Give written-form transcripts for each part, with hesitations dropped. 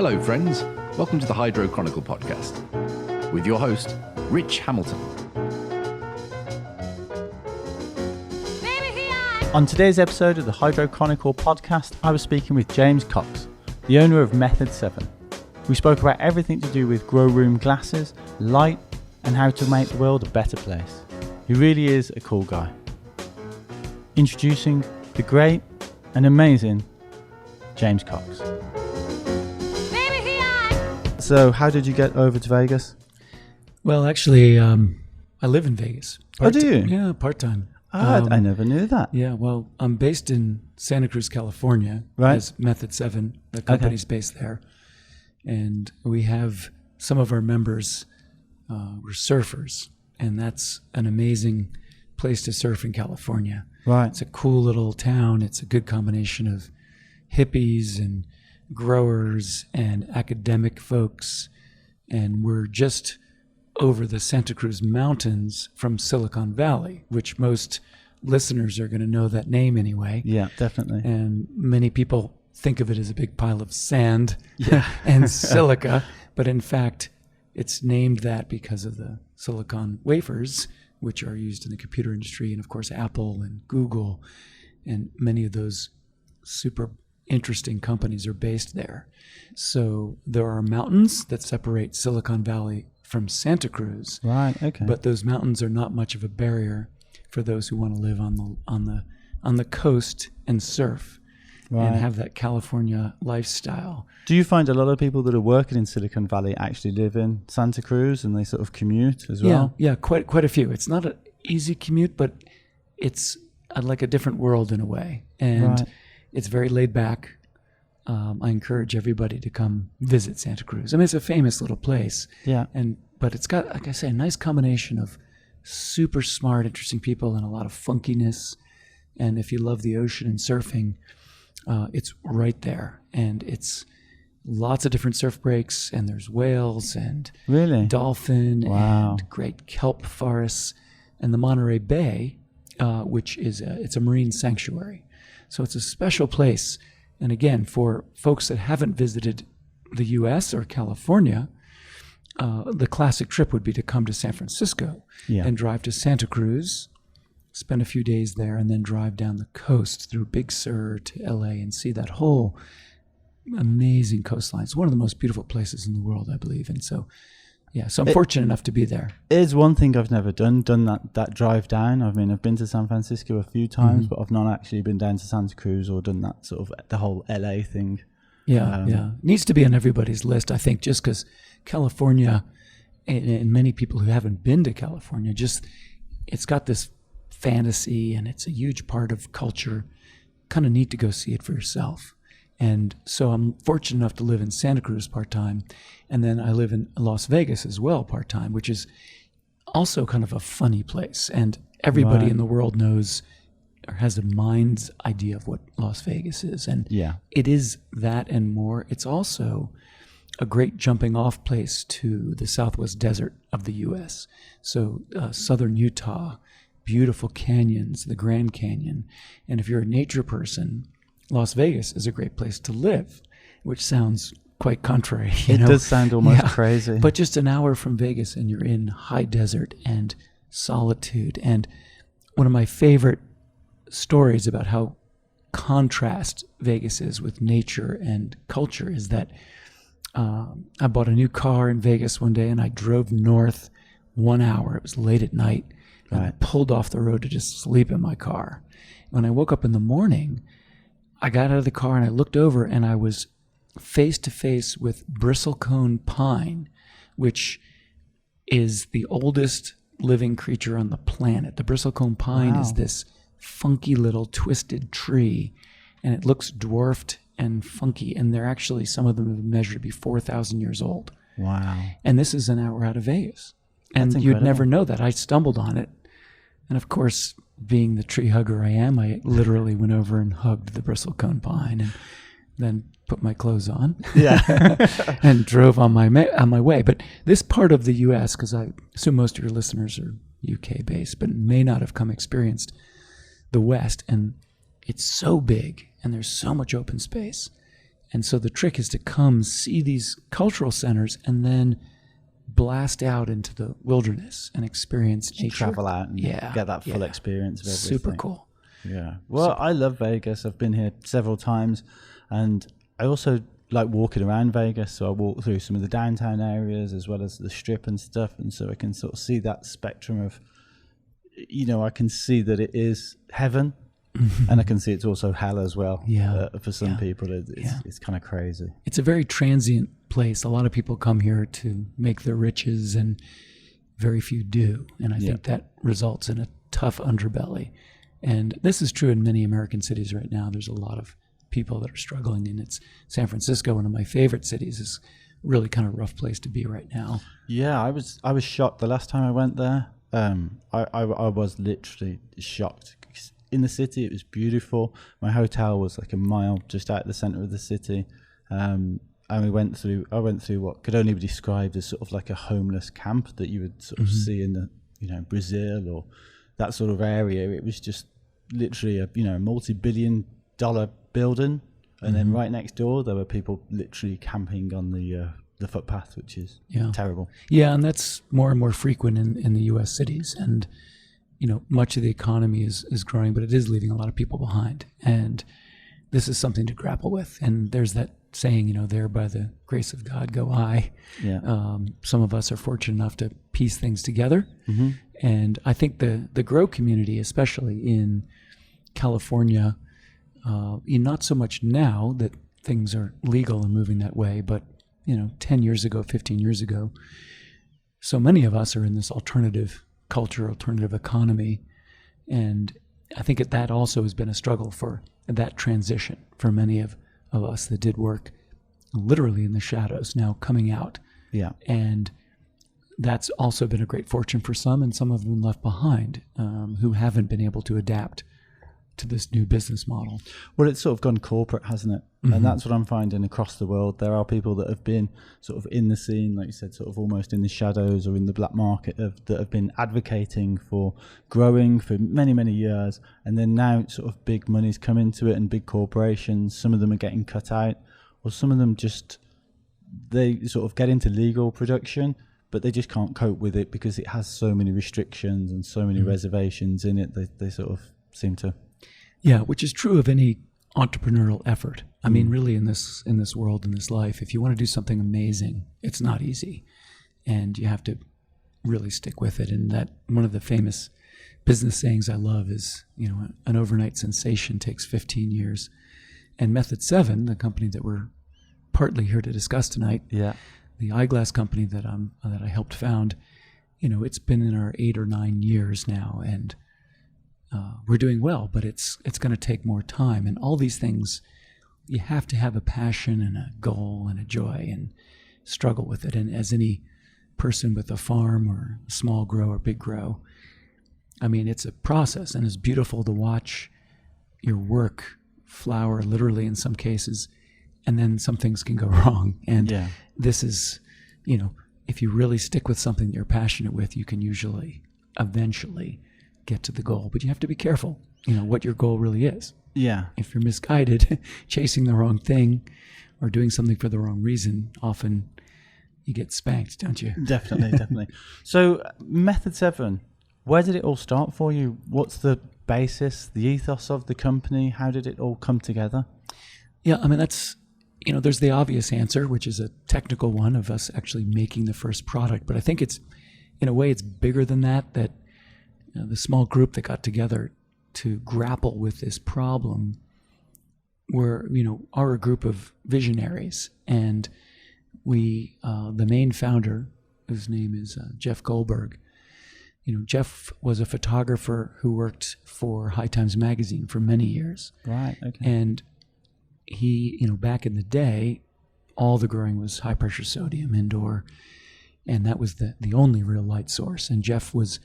Hello, friends. Welcome to the Chronicle podcast with your host, Rich Hamilton. On today's episode of the Chronicle podcast, I was speaking with James Cox, the owner of Method 7. We spoke about everything to do with grow room glasses, light, and how to make the world a better place. He really is a cool guy. Introducing the great and amazing James Cox. So, how did you get over to Vegas? Well, actually, I live in Vegas. Oh, do you? Yeah, part-time. I never knew that. Yeah, well, I'm based in Santa Cruz, California. Right. As Method 7, the company's based there. And we have some of our members were surfers, and that's an amazing place to surf in California. Right. It's a cool little town. It's a good combination of hippies and growers and academic folks, and we're just over the Santa Cruz Mountains from Silicon Valley, which most listeners are going to know that name anyway. Yeah, definitely. And many people think of it as a big pile of sand and silica, but in fact, it's named that because of the silicon wafers, which are used in the computer industry, and of course, Apple and Google and many of those super interesting companies are based there. So there are mountains that separate Silicon Valley from Santa Cruz. Right. Okay. But those mountains are not much of a barrier for those who want to live on the coast and surf and have that California lifestyle. Do you find a lot of people that are working in Silicon Valley actually live in Santa Cruz and they sort of commute as well? Yeah, quite a few. It's not an easy commute, but it's like a different world in a way. And it's very laid back. I encourage everybody to come visit Santa Cruz. I mean, it's a famous little place. Yeah. But it's got, like I say, a nice combination of super smart, interesting people and a lot of funkiness. And if you love the ocean and surfing, it's right there. And it's lots of different surf breaks, and there's whales and dolphin and great kelp forests. And the Monterey Bay, which is it's a marine sanctuary. So it's a special place. And again, for folks that haven't visited the U.S. or California, the classic trip would be to come to San Francisco and drive to Santa Cruz, spend a few days there, and then drive down the coast through Big Sur to L.A. and see that whole amazing coastline. It's one of the most beautiful places in the world, I believe. And so, so I'm fortunate enough to be there. It is one thing I've never done that drive down. I mean, I've been to San Francisco a few times, but I've not actually been down to Santa Cruz or done that sort of the whole LA thing. Yeah. Needs to be on everybody's list, I think, just because California, and many people who haven't been to California, it's got this fantasy and it's a huge part of culture. Kind of neat to go see it for yourself. And so I'm fortunate enough to live in Santa Cruz part-time, and then I live in Las Vegas as well part-time, which is also kind of a funny place. And everybody in the world knows or has a mind's idea of what Las Vegas is. And it is that and more. It's also a great jumping off place to the Southwest desert of the U.S. So southern Utah, beautiful canyons, the Grand Canyon. And if you're a nature person, Las Vegas is a great place to live, which sounds quite contrary. It does sound almost crazy. But just an hour from Vegas and you're in high desert and solitude. And one of my favorite stories about how contrast Vegas is with nature and culture is that I bought a new car in Vegas one day and I drove north 1 hour. It was late at night. And I pulled off the road to just sleep in my car. When I woke up in the morning, I got out of the car and I looked over and I was face to face with bristlecone pine, which is the oldest living creature on the planet. The bristlecone pine is this funky little twisted tree, and it looks dwarfed and funky. And they're actually, some of them have been measured to be 4,000 years old. Wow. And this is an hour out of Vegas. And That's you'd never know that. I stumbled on it. And of course, being the tree hugger I am, I literally went over and hugged the bristlecone pine and then put my clothes on and drove on my way. But this part of the U.S., because I assume most of your listeners are UK-based, but may not have experienced the West, and it's so big and there's so much open space. And so the trick is to come see these cultural centers and then blast out into the wilderness and experience nature. Travel out and get that full experience of everything. Super cool. Yeah. Well, I love Vegas. I've been here several times, and I also like walking around Vegas. So I walk through some of the downtown areas as well as the Strip and stuff, and so I can sort of see that spectrum of, I can see that it is heaven, and I can see it's also hell as well. Yeah. For some people, it's kind of crazy. It's a very transient place. A lot of people come here to make their riches, and very few do. And I think that results in a tough underbelly. And this is true in many American cities right now. There's a lot of people that are struggling, and it's San Francisco, one of my favorite cities, is really kind of a rough place to be right now. Yeah, I was shocked the last time I went there. I was literally shocked. In the city, it was beautiful. My hotel was like a mile just out of the center of the city, and I went through what could only be described as sort of like a homeless camp that you would sort of see in the Brazil or that sort of area. It was just literally a multi-billion-dollar building, and then right next door there were people literally camping on the footpath, which is terrible. Yeah, and that's more and more frequent in the U.S. cities, and much of the economy is growing, but it is leaving a lot of people behind, and this is something to grapple with. And there's that saying, there by the grace of God go I. Yeah. Some of us are fortunate enough to piece things together, and I think the grow community, especially in California, not so much now that things are legal and moving that way, but 10 years ago, 15 years ago, so many of us are in this alternative culture, alternative economy, and I think that also has been a struggle for that transition for many of us that did work literally in the shadows, now coming out. Yeah. And that's also been a great fortune for some, and some have been left behind who haven't been able to adapt to this new business model. Well, it's sort of gone corporate, hasn't it? And that's what I'm finding across the world. There are people that have been sort of in the scene, like you said, sort of almost in the shadows or in the black market that have been advocating for growing for many, many years. And then now sort of big money's come into it and big corporations. Some of them are getting cut out, or some of them they sort of get into legal production, but they just can't cope with it because it has so many restrictions and so many reservations in it. They sort of seem to... Yeah, which is true of any entrepreneurial effort. I mean, really in this world, in this life, if you want to do something amazing, it's not easy, and you have to really stick with it. And that one of the famous business sayings I love is, an overnight sensation takes 15 years. And Method 7, the company that we're partly here to discuss tonight, the eyeglass company that I helped found, it's been in our 8 or 9 years now, and we're doing well, but it's going to take more time. And all these things, you have to have a passion and a goal and a joy and struggle with it. And as any person with a farm or a small grow or big grow, I mean, it's a process, and it's beautiful to watch your work flower, literally in some cases, and then some things can go wrong. And this is, if you really stick with something that you're passionate with, you can usually eventually get to the goal, but you have to be careful, what your goal really is. Yeah. If you're misguided, chasing the wrong thing or doing something for the wrong reason, often you get spanked, don't you? Definitely. So Method 7, where did it all start for you? What's the basis, the ethos of the company? How did it all come together? Yeah, I mean, that's, there's the obvious answer, which is a technical one of us actually making the first product. But I think it's, in a way, it's bigger than that the small group that got together to grapple with this problem are a group of visionaries. And we, the main founder, whose name is Jeff Goldberg, Jeff was a photographer who worked for High Times magazine for many years. Right, okay. And he, back in the day, all the growing was high pressure sodium indoor, and that was the only real light source. And Jeff was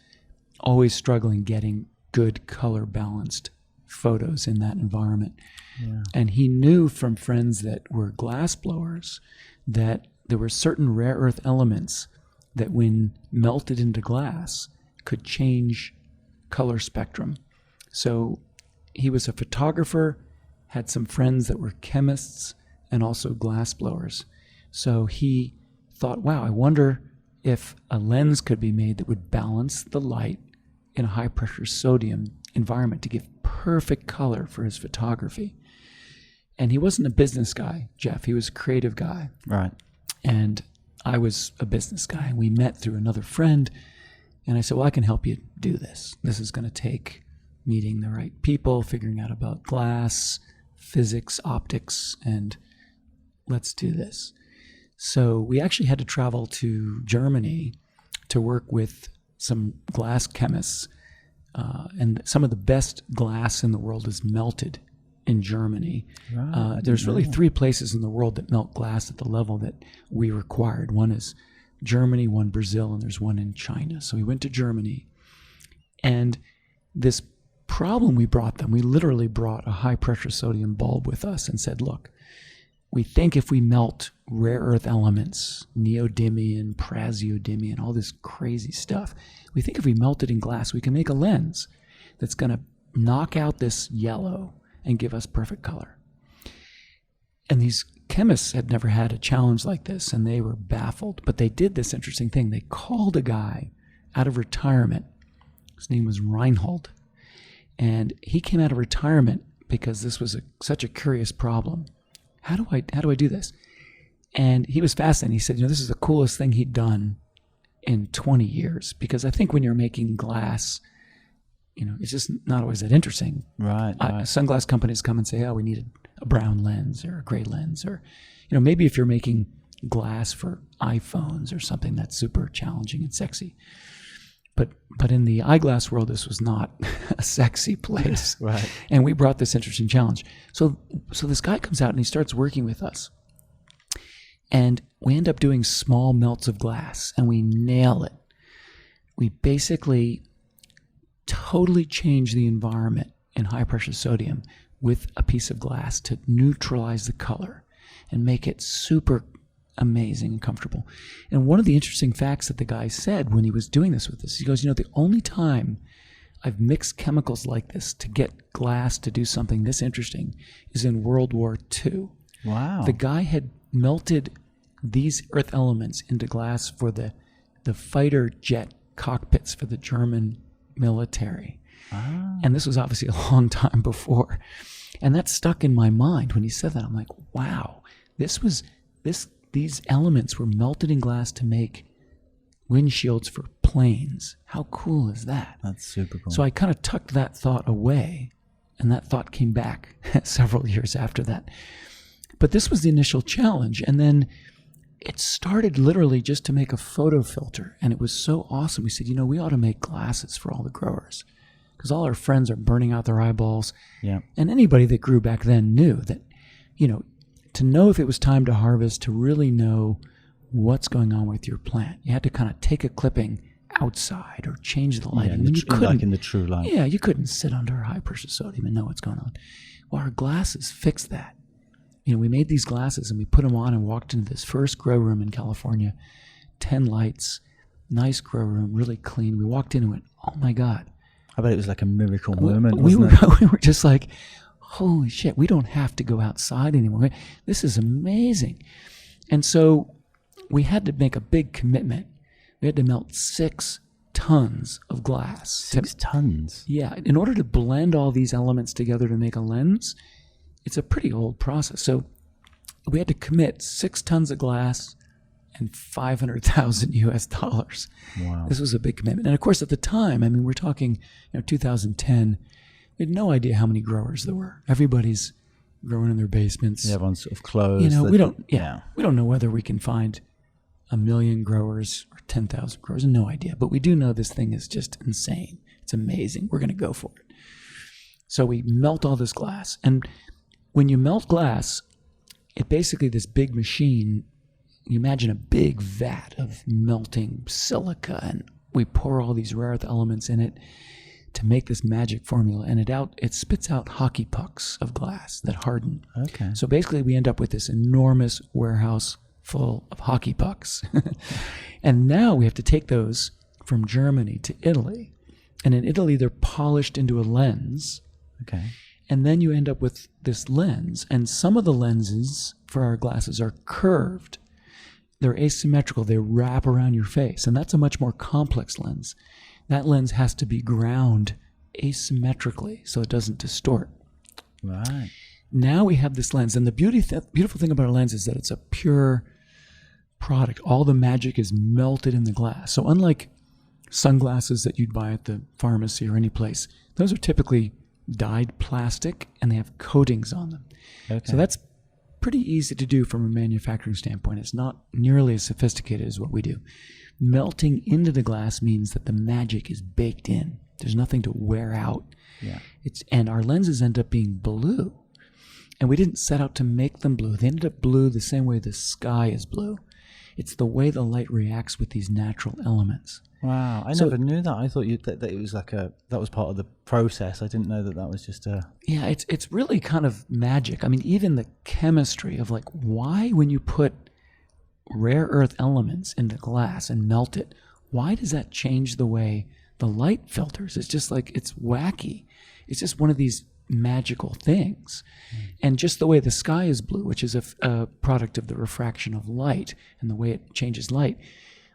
always struggling getting good color balanced photos in that environment. Yeah. And he knew from friends that were glass blowers that there were certain rare earth elements that when melted into glass could change color spectrum. So he was a photographer, had some friends that were chemists, and also glass blowers. So he thought, wow, I wonder if a lens could be made that would balance the light in a high pressure sodium environment to give perfect color for his photography. And he wasn't a business guy, Jeff. He was a creative guy. Right. And I was a business guy. We met through another friend. And I said, well, I can help you do this. This is going to take meeting the right people, figuring out about glass, physics, optics, and let's do this. So we actually had to travel to Germany to work with some glass chemists. And some of the best glass in the world is melted in Germany. Right, There's really 3 places in the world that melt glass at the level that we required. One is Germany, one Brazil, and there's one in China. So we went to Germany. And this problem we brought them, we literally brought a high-pressure sodium bulb with us and said, look, we think if we melt rare earth elements, neodymium, praseodymium, all this crazy stuff, we think if we melt it in glass, we can make a lens that's going to knock out this yellow and give us perfect color. And these chemists had never had a challenge like this, and they were baffled. But they did this interesting thing. They called a guy out of retirement. His name was Reinhold. And he came out of retirement because this was such a curious problem. How do I do this? And he was fascinated. He said, this is the coolest thing he'd done in 20 years. Because I think when you're making glass, it's just not always that interesting. Right. Sunglass companies come and say, oh, we need a brown lens or a gray lens. Or, maybe if you're making glass for iPhones or something that's super challenging and sexy. But in the eyeglass world, this was not a sexy place. Right. And we brought this interesting challenge. So this guy comes out and he starts working with us. And we end up doing small melts of glass, and we nail it. We basically totally change the environment in high-pressure sodium with a piece of glass to neutralize the color and make it super amazing and comfortable. And one of the interesting facts that the guy said when he was doing this with us, he goes, the only time I've mixed chemicals like this to get glass to do something this interesting is in World War II. Wow. The guy had melted these earth elements into glass for the fighter jet cockpits for the German military. Ah. And this was obviously a long time before. And that stuck in my mind when he said that. I'm like, wow, these elements were melted in glass to make windshields for planes. How cool is that? That's super cool. So I kind of tucked that thought away, and that thought came back several years after that. But this was the initial challenge. And then it started literally just to make a photo filter. And it was so awesome. We said, we ought to make glasses for all the growers, because all our friends are burning out their eyeballs. Yeah. And anybody that grew back then knew that, to know if it was time to harvest, to really know what's going on with your plant, you had to kind of take a clipping outside or change the lighting. Like in the true light. Yeah, you couldn't sit under high pressure sodium and know what's going on. Well, our glasses fixed that. We made these glasses and we put them on and walked into this first grow room in California, 10 lights, nice grow room, really clean. We walked in and went, oh my God. I bet it was like a miracle moment. We were just like, holy shit, we don't have to go outside anymore. This is amazing. And so we had to make a big commitment. We had to melt 6 tons of glass. 6 tons? Yeah. In order to blend all these elements together to make a lens, it's a pretty old process. So we had to commit 6 tons of glass and $500,000 US. Wow. This was a big commitment. And of course, at the time, we're talking 2010, we had no idea how many growers there were. Everybody's growing in their basements. Yeah, everyone's sort of closed. We don't know whether we can find 1 million growers or 10,000 growers. No idea. But we do know this thing is just insane. It's amazing. We're going to go for it. So we melt all this glass. And when you melt glass, it basically, this big machine, you imagine a big vat of melting silica, and we pour all these rare earth elements in it to make this magic formula, and it spits out hockey pucks of glass that harden. Okay. So basically we end up with this enormous warehouse full of hockey pucks. And now we have to take those from Germany to Italy. And in Italy, they're polished into a lens. Okay. And then you end up with this lens. And some of the lenses for our glasses are curved. They're asymmetrical. They wrap around your face. And that's a much more complex lens. That lens has to be ground asymmetrically so it doesn't distort. Right. Now we have this lens. And the beautiful thing about a lens is that it's a pure product. All the magic is melted in the glass. So unlike sunglasses that you'd buy at the pharmacy or any place, those are typically dyed plastic and they have coatings on them. Okay. So that's pretty easy to do from a manufacturing standpoint. It's not nearly as sophisticated as what we do. Melting into the glass means that the magic is baked in. There's nothing to wear out. Yeah. And our lenses end up being blue. And we didn't set out to make them blue. They ended up blue the same way the sky is blue. It's the way the light reacts with these natural elements. Wow, I never knew that. I thought that it was like that was part of the process. I didn't know that was just a... Yeah, it's really kind of magic. I mean, even the chemistry of like why when you put rare earth elements into glass and melt it, why does that change the way the light filters? It's just like, it's wacky. It's just one of these magical things. And just the way the sky is blue, which is a product of the refraction of light and the way it changes light,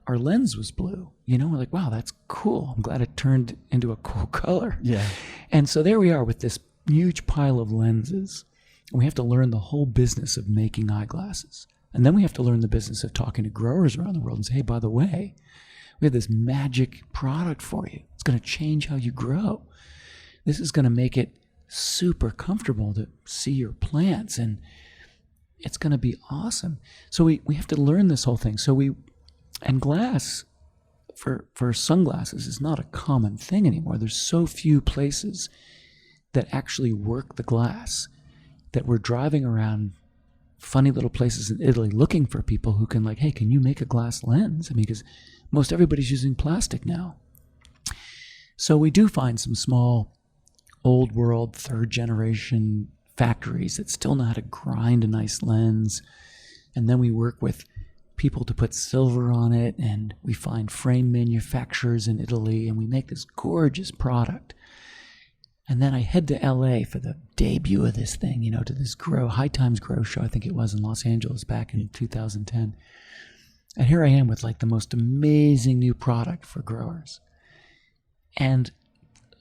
our lens was blue. You know, we're like, wow, that's cool. I'm glad it turned into a cool color. Yeah. And so there we are with this huge pile of lenses. And we have to learn the whole business of making eyeglasses. And then we have to learn the business of talking to growers around the world and say, hey, by the way, we have this magic product for you. It's going to change how you grow. This is going to make it super comfortable to see your plants, and it's going to be awesome. So we have to learn this whole thing. And glass for sunglasses is not a common thing anymore. There's so few places that actually work the glass that we're driving around funny little places in Italy looking for people who can, like, hey, can you make a glass lens? I mean, because most everybody's using plastic now. So we do find some small old world third generation factories that still know how to grind a nice lens. And then we work with people to put silver on it, and we find frame manufacturers in Italy, and we make this gorgeous product. And then I head to LA for the debut of this thing, to this High Times Grow show, I think it was in Los Angeles back in 2010. And here I am with like the most amazing new product for growers. And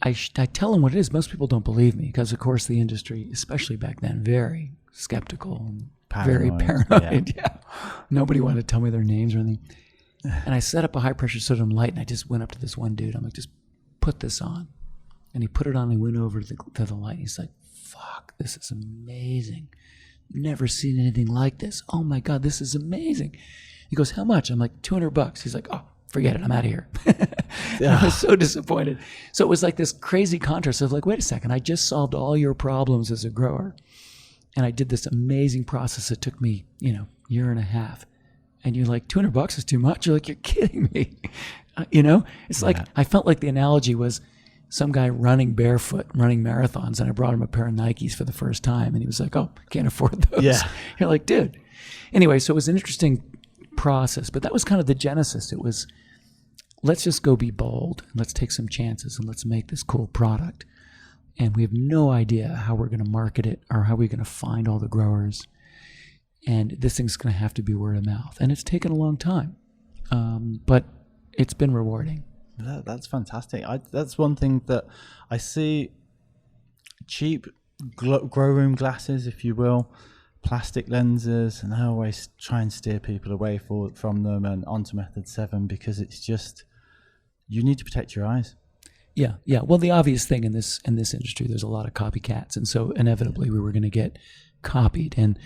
I tell them what it is. Most people don't believe me because, of course, the industry, especially back then, very skeptical and very paranoid. Yeah. Nobody wanted to tell me their names or anything. And I set up a high-pressure sodium light, and I just went up to this one dude. I'm like, just put this on. And he put it on and went over to the light. He's like, fuck, this is amazing. Never seen anything like this. Oh, my God, this is amazing. He goes, how much? I'm like, $200. He's like, oh, forget it. I'm out of here. I was so disappointed. So it was like this crazy contrast of like, wait a second, I just solved all your problems as a grower. And I did this amazing process that took me, year and a half. And you're like, $200 is too much? You're like, you're kidding me. It's like, I felt like the analogy was some guy running barefoot, running marathons, and I brought him a pair of Nikes for the first time. And he was like, oh, can't afford those. Yeah. You're like, dude. Anyway, so it was an interesting process, but that was kind of the genesis. It was, let's just go be bold, and let's take some chances, and let's make this cool product. And we have no idea how we're going to market it or how we're going to find all the growers. And this thing's going to have to be word of mouth. And it's taken a long time, but it's been rewarding. That's fantastic. That's one thing that I see. Cheap grow room glasses, if you will, plastic lenses, and I always try and steer people away from them and onto Method 7 because it's just, you need to protect your eyes. Yeah. Well, the obvious thing in this industry, there's a lot of copycats, and so inevitably we were going to get copied. And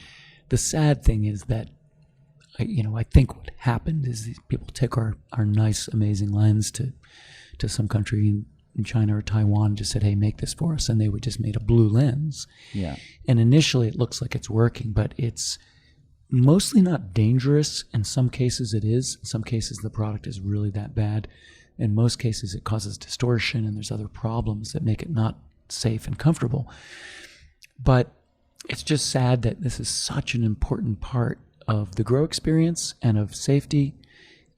the sad thing is that, I think what happened is these people took our nice, amazing lens to some country in China or Taiwan and just said, hey, make this for us. And they would just made a blue lens. Yeah. And initially it looks like it's working, but it's mostly not dangerous. In some cases it is. In some cases the product is really that bad. In most cases it causes distortion and there's other problems that make it not safe and comfortable. But it's just sad that this is such an important part of the grow experience and of safety.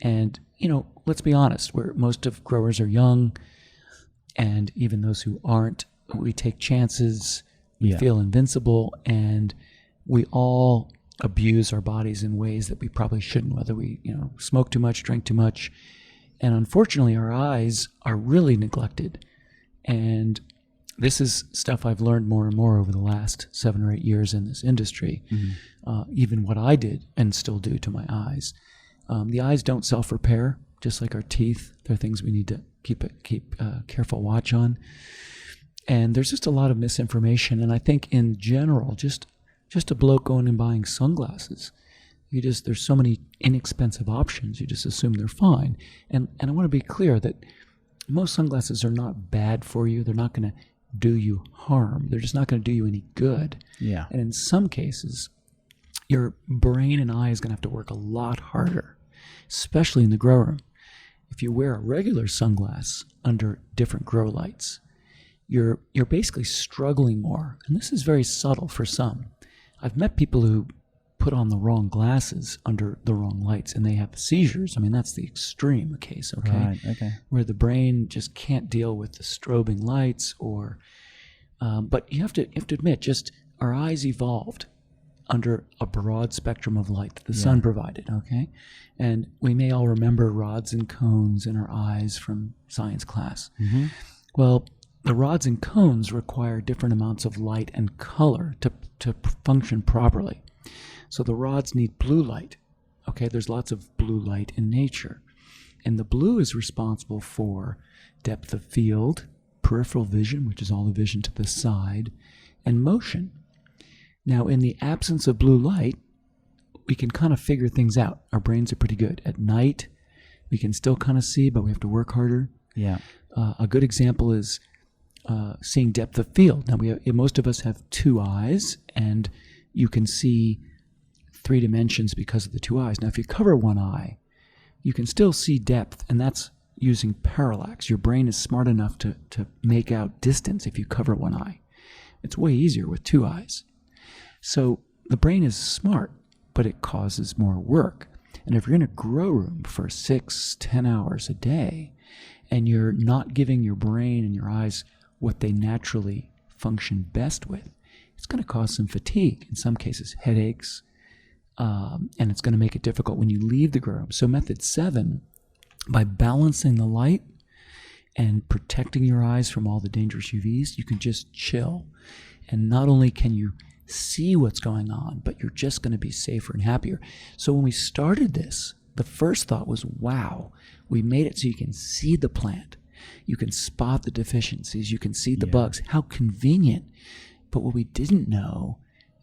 And, let's be honest, most of growers are young, and even those who aren't, we take chances. We feel invincible, and we all abuse our bodies in ways that we probably shouldn't, whether we smoke too much, drink too much. And unfortunately, our eyes are really neglected. And this is stuff I've learned more and more over the last 7 or 8 years in this industry, even what I did and still do to my eyes. The eyes don't self-repair, just like our teeth. They're things we need to keep careful watch on. And there's just a lot of misinformation. And I think in general, just a bloke going and buying sunglasses, there's so many inexpensive options. You just assume they're fine. And I want to be clear that most sunglasses are not bad for you. They're not going to do you harm. They're just not going to do you any good. Yeah. And in some cases, your brain and eye is going to have to work a lot harder, especially in the grow room. If you wear a regular sunglass under different grow lights, you're basically struggling more. And this is very subtle for some. I've met people who put on the wrong glasses under the wrong lights and they have seizures. I mean, that's the extreme case, okay? Right, okay. Where the brain just can't deal with the strobing lights but you have to admit, just our eyes evolved under a broad spectrum of light that the sun provided, okay? And we may all remember rods and cones in our eyes from science class. Mm-hmm. Well, the rods and cones require different amounts of light and color to function properly. So the rods need blue light, okay? There's lots of blue light in nature. And the blue is responsible for depth of field, peripheral vision, which is all the vision to the side, and motion. Now, in the absence of blue light, we can kind of figure things out. Our brains are pretty good. At night, we can still kind of see, but we have to work harder. Yeah. A good example is seeing depth of field. Now, most of us have 2 eyes, and you can see 3 dimensions because of the 2 eyes. Now, if you cover 1 eye, you can still see depth, and that's using parallax. Your brain is smart enough to make out distance if you cover 1 eye. It's way easier with 2 eyes. So the brain is smart, but it causes more work. And if you're in a grow room for 6-10 hours a day, and you're not giving your brain and your eyes what they naturally function best with, it's going to cause some fatigue, in some cases headaches, and it's going to make it difficult when you leave the grow room. So method 7, by balancing the light and protecting your eyes from all the dangerous UVs, you can just chill. And not only can you see what's going on, but you're just going to be safer and happier. So when we started this, the first thought was, wow, we made it so you can see the plant. You can spot the deficiencies. You can see the bugs. How convenient. But what we didn't know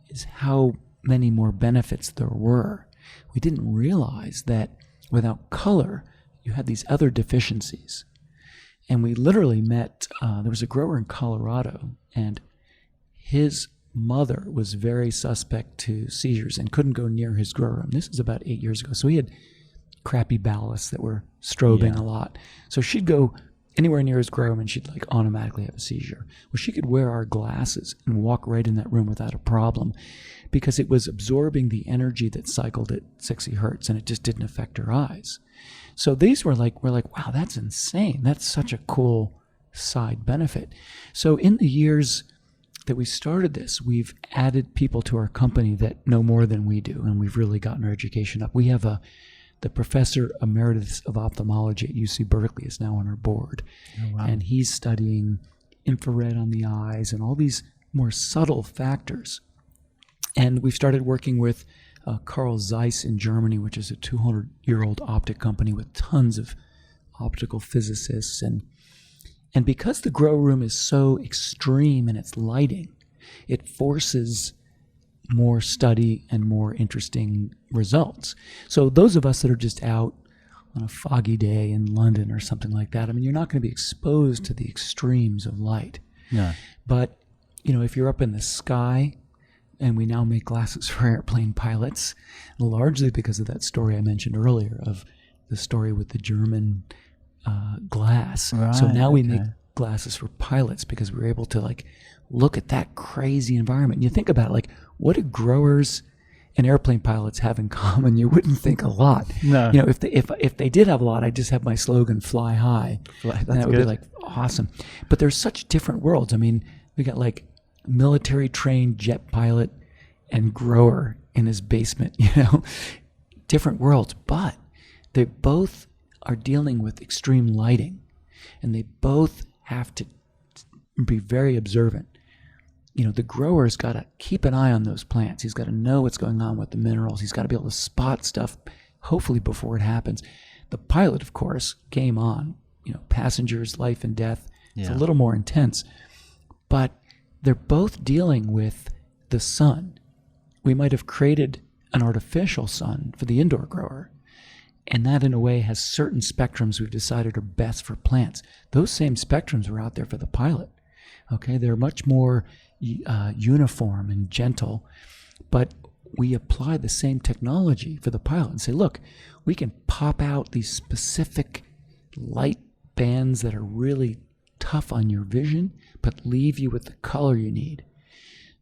is how many more benefits there were. We didn't realize that without color, you had these other deficiencies. And we literally met, there was a grower in Colorado, and his mother was very suspect to seizures and couldn't go near his grow room. This was about 8 years ago. So he had crappy ballasts that were strobing a lot. So she'd go anywhere near his grow room and she'd like automatically have a seizure. Well, she could wear our glasses and walk right in that room without a problem because it was absorbing the energy that cycled at 60 hertz and it just didn't affect her eyes. So these we're like, wow, that's insane. That's such a cool side benefit. So in the years that we started this, we've added people to our company that know more than we do, and we've really gotten our education up. We have the professor emeritus of ophthalmology at UC Berkeley is now on our board. Oh, wow. And he's studying infrared on the eyes and all these more subtle factors. And we've started working with Carl Zeiss in Germany, which is a 200-year-old optic company with tons of optical physicists. And because the grow room is so extreme in its lighting, it forces more study and more interesting results. So those of us that are just out on a foggy day in London or something like that, I mean, you're not going to be exposed to the extremes of light. No. But, if you're up in the sky, and we now make glasses for airplane pilots, largely because of that story I mentioned earlier of the story with the German glass. Right, so now we make glasses for pilots because we were able to look at that crazy environment. And you think about it, what do growers and airplane pilots have in common? You wouldn't think a lot. No. If they did have a lot, I'd just have my slogan, fly high. And that would be awesome. But there's such different worlds. I mean, we got military trained jet pilot and grower in his basement, different worlds, but they both are dealing with extreme lighting, and they both have to be very observant. The grower's got to keep an eye on those plants. He's got to know what's going on with the minerals. He's got to be able to spot stuff, hopefully before it happens. The pilot, of course, game on. Passengers, life and death. It's a little more intense, but they're both dealing with the sun. We might have created an artificial sun for the indoor grower, and that in a way has certain spectrums we've decided are best for plants. Those same spectrums were out there for the pilot. Okay, they're much more uniform and gentle, but we apply the same technology for the pilot and say, look, we can pop out these specific light bands that are really tough on your vision, but leave you with the color you need.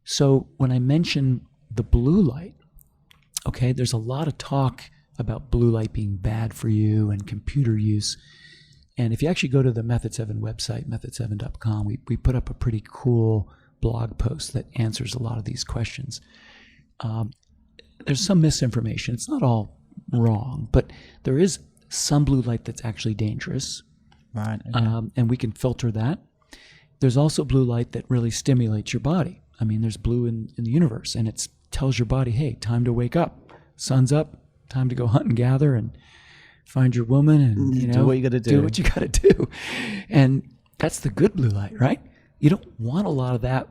So when I mention the blue light, okay, there's a lot of talk about blue light being bad for you and computer use. And if you actually go to the Method 7 website, method7.com, we put up a pretty cool blog post that answers a lot of these questions. There's some misinformation. It's not all wrong, but there is some blue light that's actually dangerous. Right. Okay. And we can filter that. There's also blue light that really stimulates your body. I mean, there's blue in the universe, and it tells your body, hey, time to wake up. Sun's up, time to go hunt and gather and find your woman and, do what you got to do. Do what you got to do. And that's the good blue light, right? You don't want a lot of that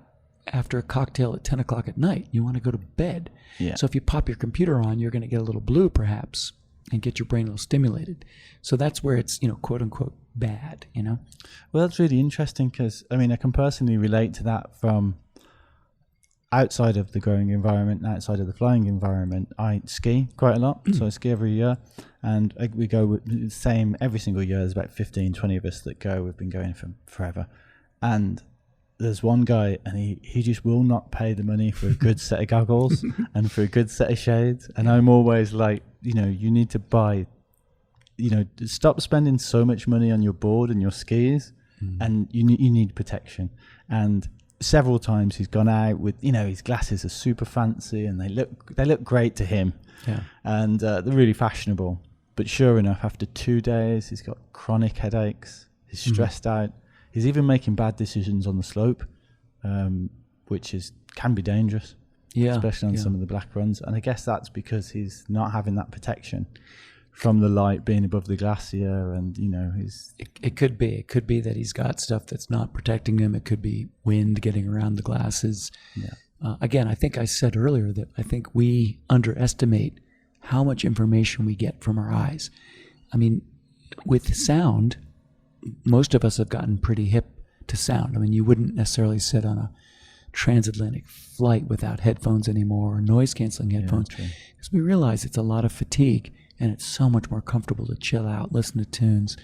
after a cocktail at 10 o'clock at night. You want to go to bed. Yeah. So if you pop your computer on, you're going to get a little blue perhaps and get your brain a little stimulated. So that's where it's, quote unquote, bad, Well, that's really interesting because, I can personally relate to that from outside of the growing environment, outside of the flying environment. I ski quite a lot, so I ski every year, and we go with the same every single year. There's about 15, 20 of us that go. We've been going for forever. And there's one guy, and he just will not pay the money for a good set of goggles and for a good set of shades. And I'm always like, you need to buy, stop spending so much money on your board and your skis, and you need protection. And several times he's gone out with, his glasses are super fancy and they look great to him. Yeah. And they're really fashionable. But sure enough, after 2 days, he's got chronic headaches. He's stressed out. He's even making bad decisions on the slope, which can be dangerous, especially on some of the black runs. And I guess that's because he's not having that protection from the light being above the glacier, and It could be that he's got stuff that's not protecting him. It could be wind getting around the glasses. Again, I think I said earlier that I think we underestimate how much information we get from our eyes. I mean, with sound, most of us have gotten pretty hip to sound. I mean, you wouldn't necessarily sit on a transatlantic flight without headphones anymore, or noise-canceling headphones, because we realize it's a lot of fatigue, and it's so much more comfortable to chill out, listen to tunes.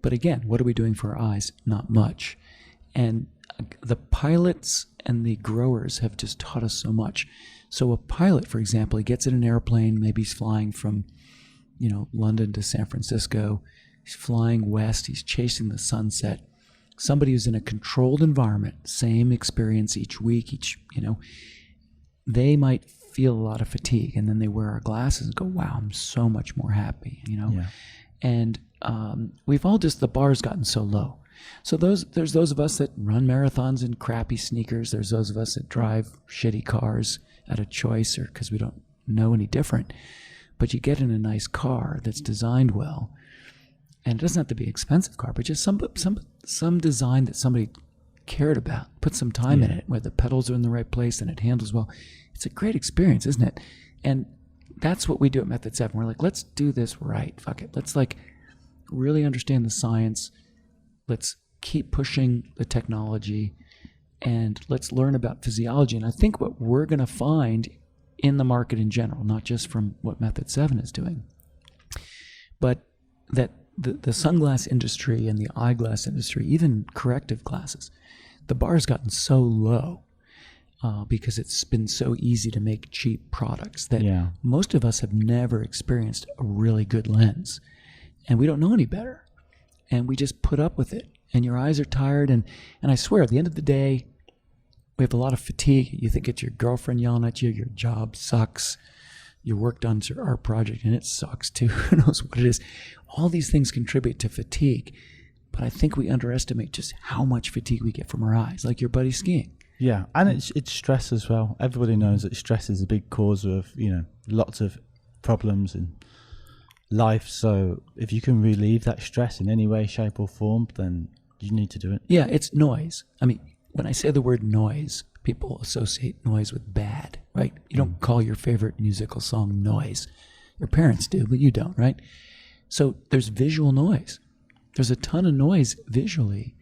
But again, what are we doing for our eyes? Not much. And the pilots and the growers have just taught us so much. So a pilot, for example, he gets in an airplane, maybe he's flying from, London to San Francisco. He's flying west, he's chasing the sunset. Somebody who's in a controlled environment, same experience each week, they might feel a lot of fatigue, and then they wear our glasses and go, wow, I'm so much more happy, And we've all the bar's gotten so low. So there's those of us that run marathons in crappy sneakers. There's those of us that drive shitty cars out of choice or because we don't know any different. But you get in a nice car that's designed well, and it doesn't have to be an expensive car, but just some design that somebody cared about, put some time in it, where the pedals are in the right place and it handles well. It's a great experience, isn't it? And that's what we do at Method 7. We're like, let's do this right. Fuck it. Let's really understand the science. Let's keep pushing the technology, and let's learn about physiology. And I think what we're going to find in the market in general, not just from what Method 7 is doing, but that the sunglass industry and the eyeglass industry, even corrective glasses, the bar's gotten so low because it's been so easy to make cheap products that most of us have never experienced a really good lens, and we don't know any better, and we just put up with it. And your eyes are tired, and I swear, at the end of the day, we have a lot of fatigue. You think it's your girlfriend yelling at you, your job sucks, you worked on your art project and it sucks too. Who knows what it is? All these things contribute to fatigue. But I think we underestimate just how much fatigue we get from our eyes, like your buddy skiing. Yeah, and it's stress as well. Everybody knows that stress is a big cause of, lots of problems in life. So if you can relieve that stress in any way, shape or form, then you need to do it. Yeah, it's noise. I mean, when I say the word noise, people associate noise with bad, right? You don't call your favorite musical song noise. Your parents do, but you don't, right? So there's visual noise. There's a ton of noise visually.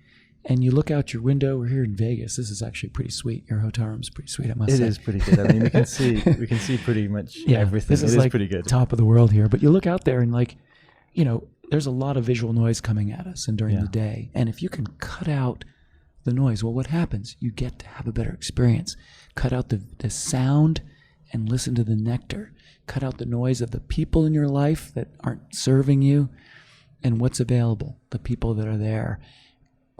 And you look out your window. We're here in Vegas. This is actually pretty sweet. Your hotel room is pretty sweet, I must say. It is pretty good. I mean, we can see pretty much everything. This is like pretty good. Top of the world here. But you look out there and there's a lot of visual noise coming at us and during the day. And if you can cut out the noise, well, what happens? You get to have a better experience. Cut out the sound and listen to the nectar. Cut out the noise of the people in your life that aren't serving you and what's available, the people that are there.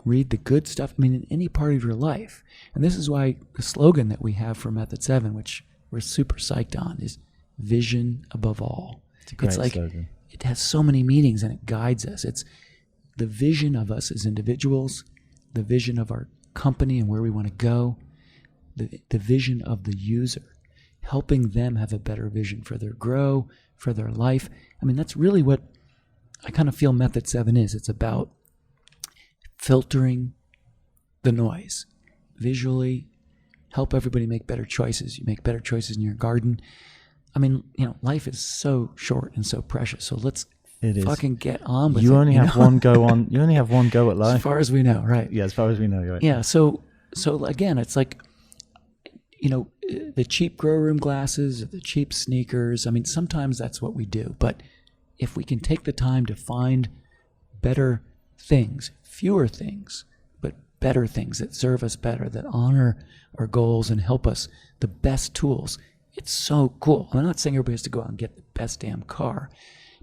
Read the good stuff, in any part of your life. And this is why the slogan that we have for Method 7, which we're super psyched on, is vision above all. It's a great slogan. It has so many meanings and it guides us. It's the vision of us as individuals, the vision of our company and where we want to go, the vision of the user, helping them have a better vision for their grow, for their life. That's really what I kind of feel Method 7 is. It's about filtering the noise visually, help everybody make better choices. You make better choices in your garden. Life is so short and so precious. So let's fucking get on with it. You only have one go at life. As far as we know, right? Yeah, as far as we know, right. Yeah, so again, it's like, the cheap grow room glasses, the cheap sneakers. Sometimes that's what we do. But if we can take the time to find better things, fewer things, but better things that serve us better, that honor our goals and help us, the best tools, it's so cool. I'm not saying everybody has to go out and get the best damn car,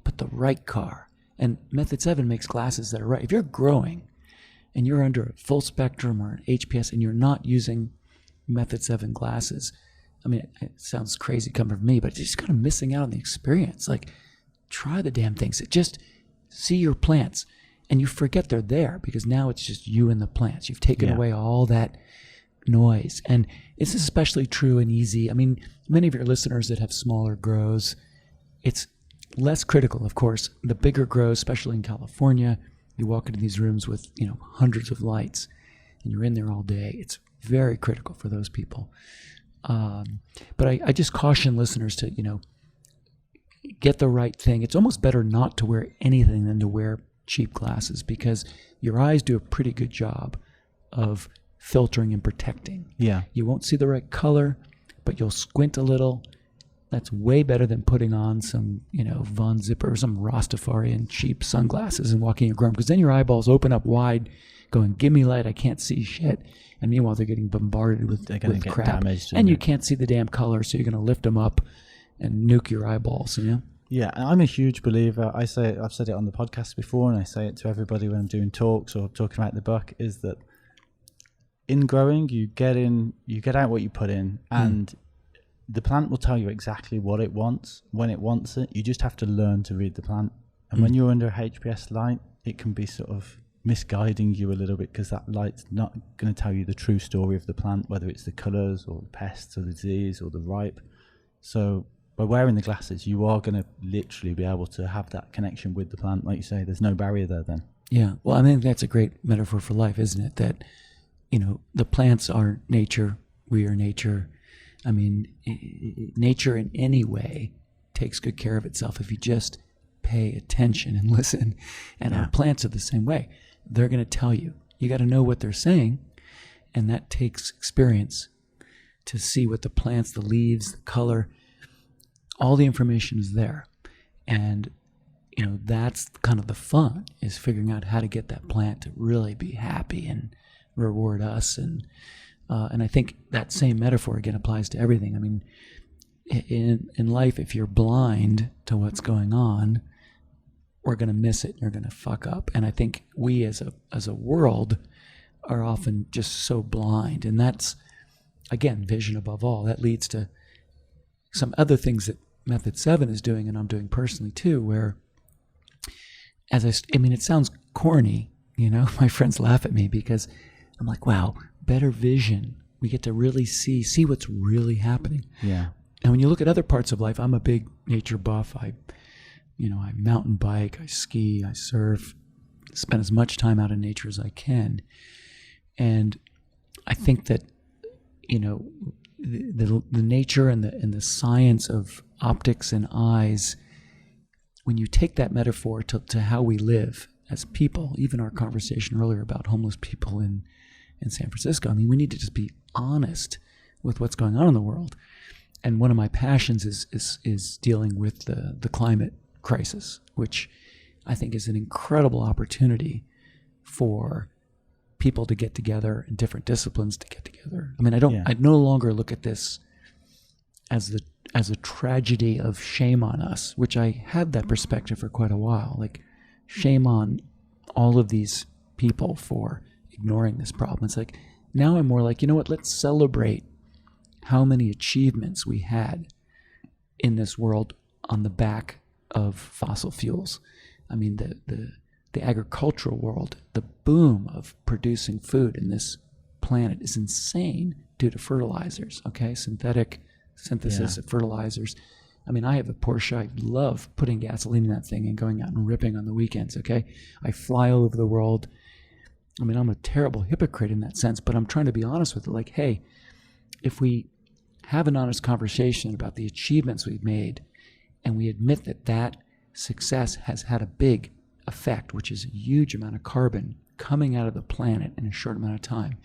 but the right car. And Method 7 makes glasses that are right. If you're growing and you're under a full spectrum or an HPS and you're not using Method 7 glasses, it sounds crazy coming from me, but you're just kind of missing out on the experience. Like, try the damn things. Just see your plants. And you forget they're there because now it's just you and the plants. You've taken away all that noise. And it's especially true and easy. Many of your listeners that have smaller grows, it's less critical, of course. The bigger grows, especially in California, you walk into these rooms with, hundreds of lights and you're in there all day. It's very critical for those people. But I just caution listeners to, get the right thing. It's almost better not to wear anything than to wear cheap glasses because your eyes do a pretty good job of filtering and protecting. Yeah. You won't see the right color, but you'll squint a little. That's way better than putting on some, Von Zipper or some Rastafarian cheap sunglasses and walking your ground, because then your eyeballs open up wide going, give me light, I can't see shit. And meanwhile, they're getting bombarded with crap. Damaged, and you can't see the damn color, so you're going to lift them up and nuke your eyeballs, Yeah, I'm a huge believer. I've said it on the podcast before, and I say it to everybody when I'm doing talks or talking about the book, is that in growing, you get out what you put in, and the plant will tell you exactly what it wants, when it wants it. You just have to learn to read the plant. And when you're under a HPS light, it can be sort of misguiding you a little bit because that light's not going to tell you the true story of the plant, whether it's the colours or the pests or the disease or the ripe. So by wearing the glasses, you are going to literally be able to have that connection with the plant. Like you say, there's no barrier there then. Yeah. Well, I think that's a great metaphor for life, isn't it? That, the plants are nature. We are nature. Nature in any way takes good care of itself if you just pay attention and listen. And our plants are the same way. They're going to tell you. You got to know what they're saying. And that takes experience to see what the plants, the leaves, the color, all the information is there. And, that's kind of the fun, is figuring out how to get that plant to really be happy and reward us. And I think that same metaphor again applies to everything. In life, if you're blind to what's going on, we're going to miss it. You're going to fuck up. And I think we as a world are often just so blind. And that's again, vision above all. That leads to some other things that Method 7 is doing, and I'm doing personally too, where I mean, it sounds corny, my friends laugh at me because I'm like, wow, better vision. We get to really see what's really happening. Yeah. And when you look at other parts of life, I'm a big nature buff. I mountain bike, I ski, I surf, spend as much time out in nature as I can. And I think that, the nature and the science of optics and eyes, when you take that metaphor to how we live as people, even our conversation earlier about homeless people in San Francisco, I mean, we need to just be honest with what's going on in the world. And one of my passions is dealing with the climate crisis, which I think is an incredible opportunity for people to get together and different disciplines to get together. I mean, I no longer look at this as a tragedy of shame on us, which I had that perspective for quite a while. Like, shame on all of these people for ignoring this problem. It's like, now I'm more like, you know what, let's celebrate how many achievements we had in this world on the back of fossil fuels. I mean, the agricultural world, the boom of producing food in this planet is insane due to fertilizers, okay? Synthetic synthesis of fertilizers. I mean, I have a Porsche. I love putting gasoline in that thing and going out and ripping on the weekends, okay? I fly all over the world. I mean, I'm a terrible hypocrite in that sense, but I'm trying to be honest with it. Like, hey, if we have an honest conversation about the achievements we've made and we admit that success has had a big effect, which is a huge amount of carbon coming out of the planet in a short amount of time,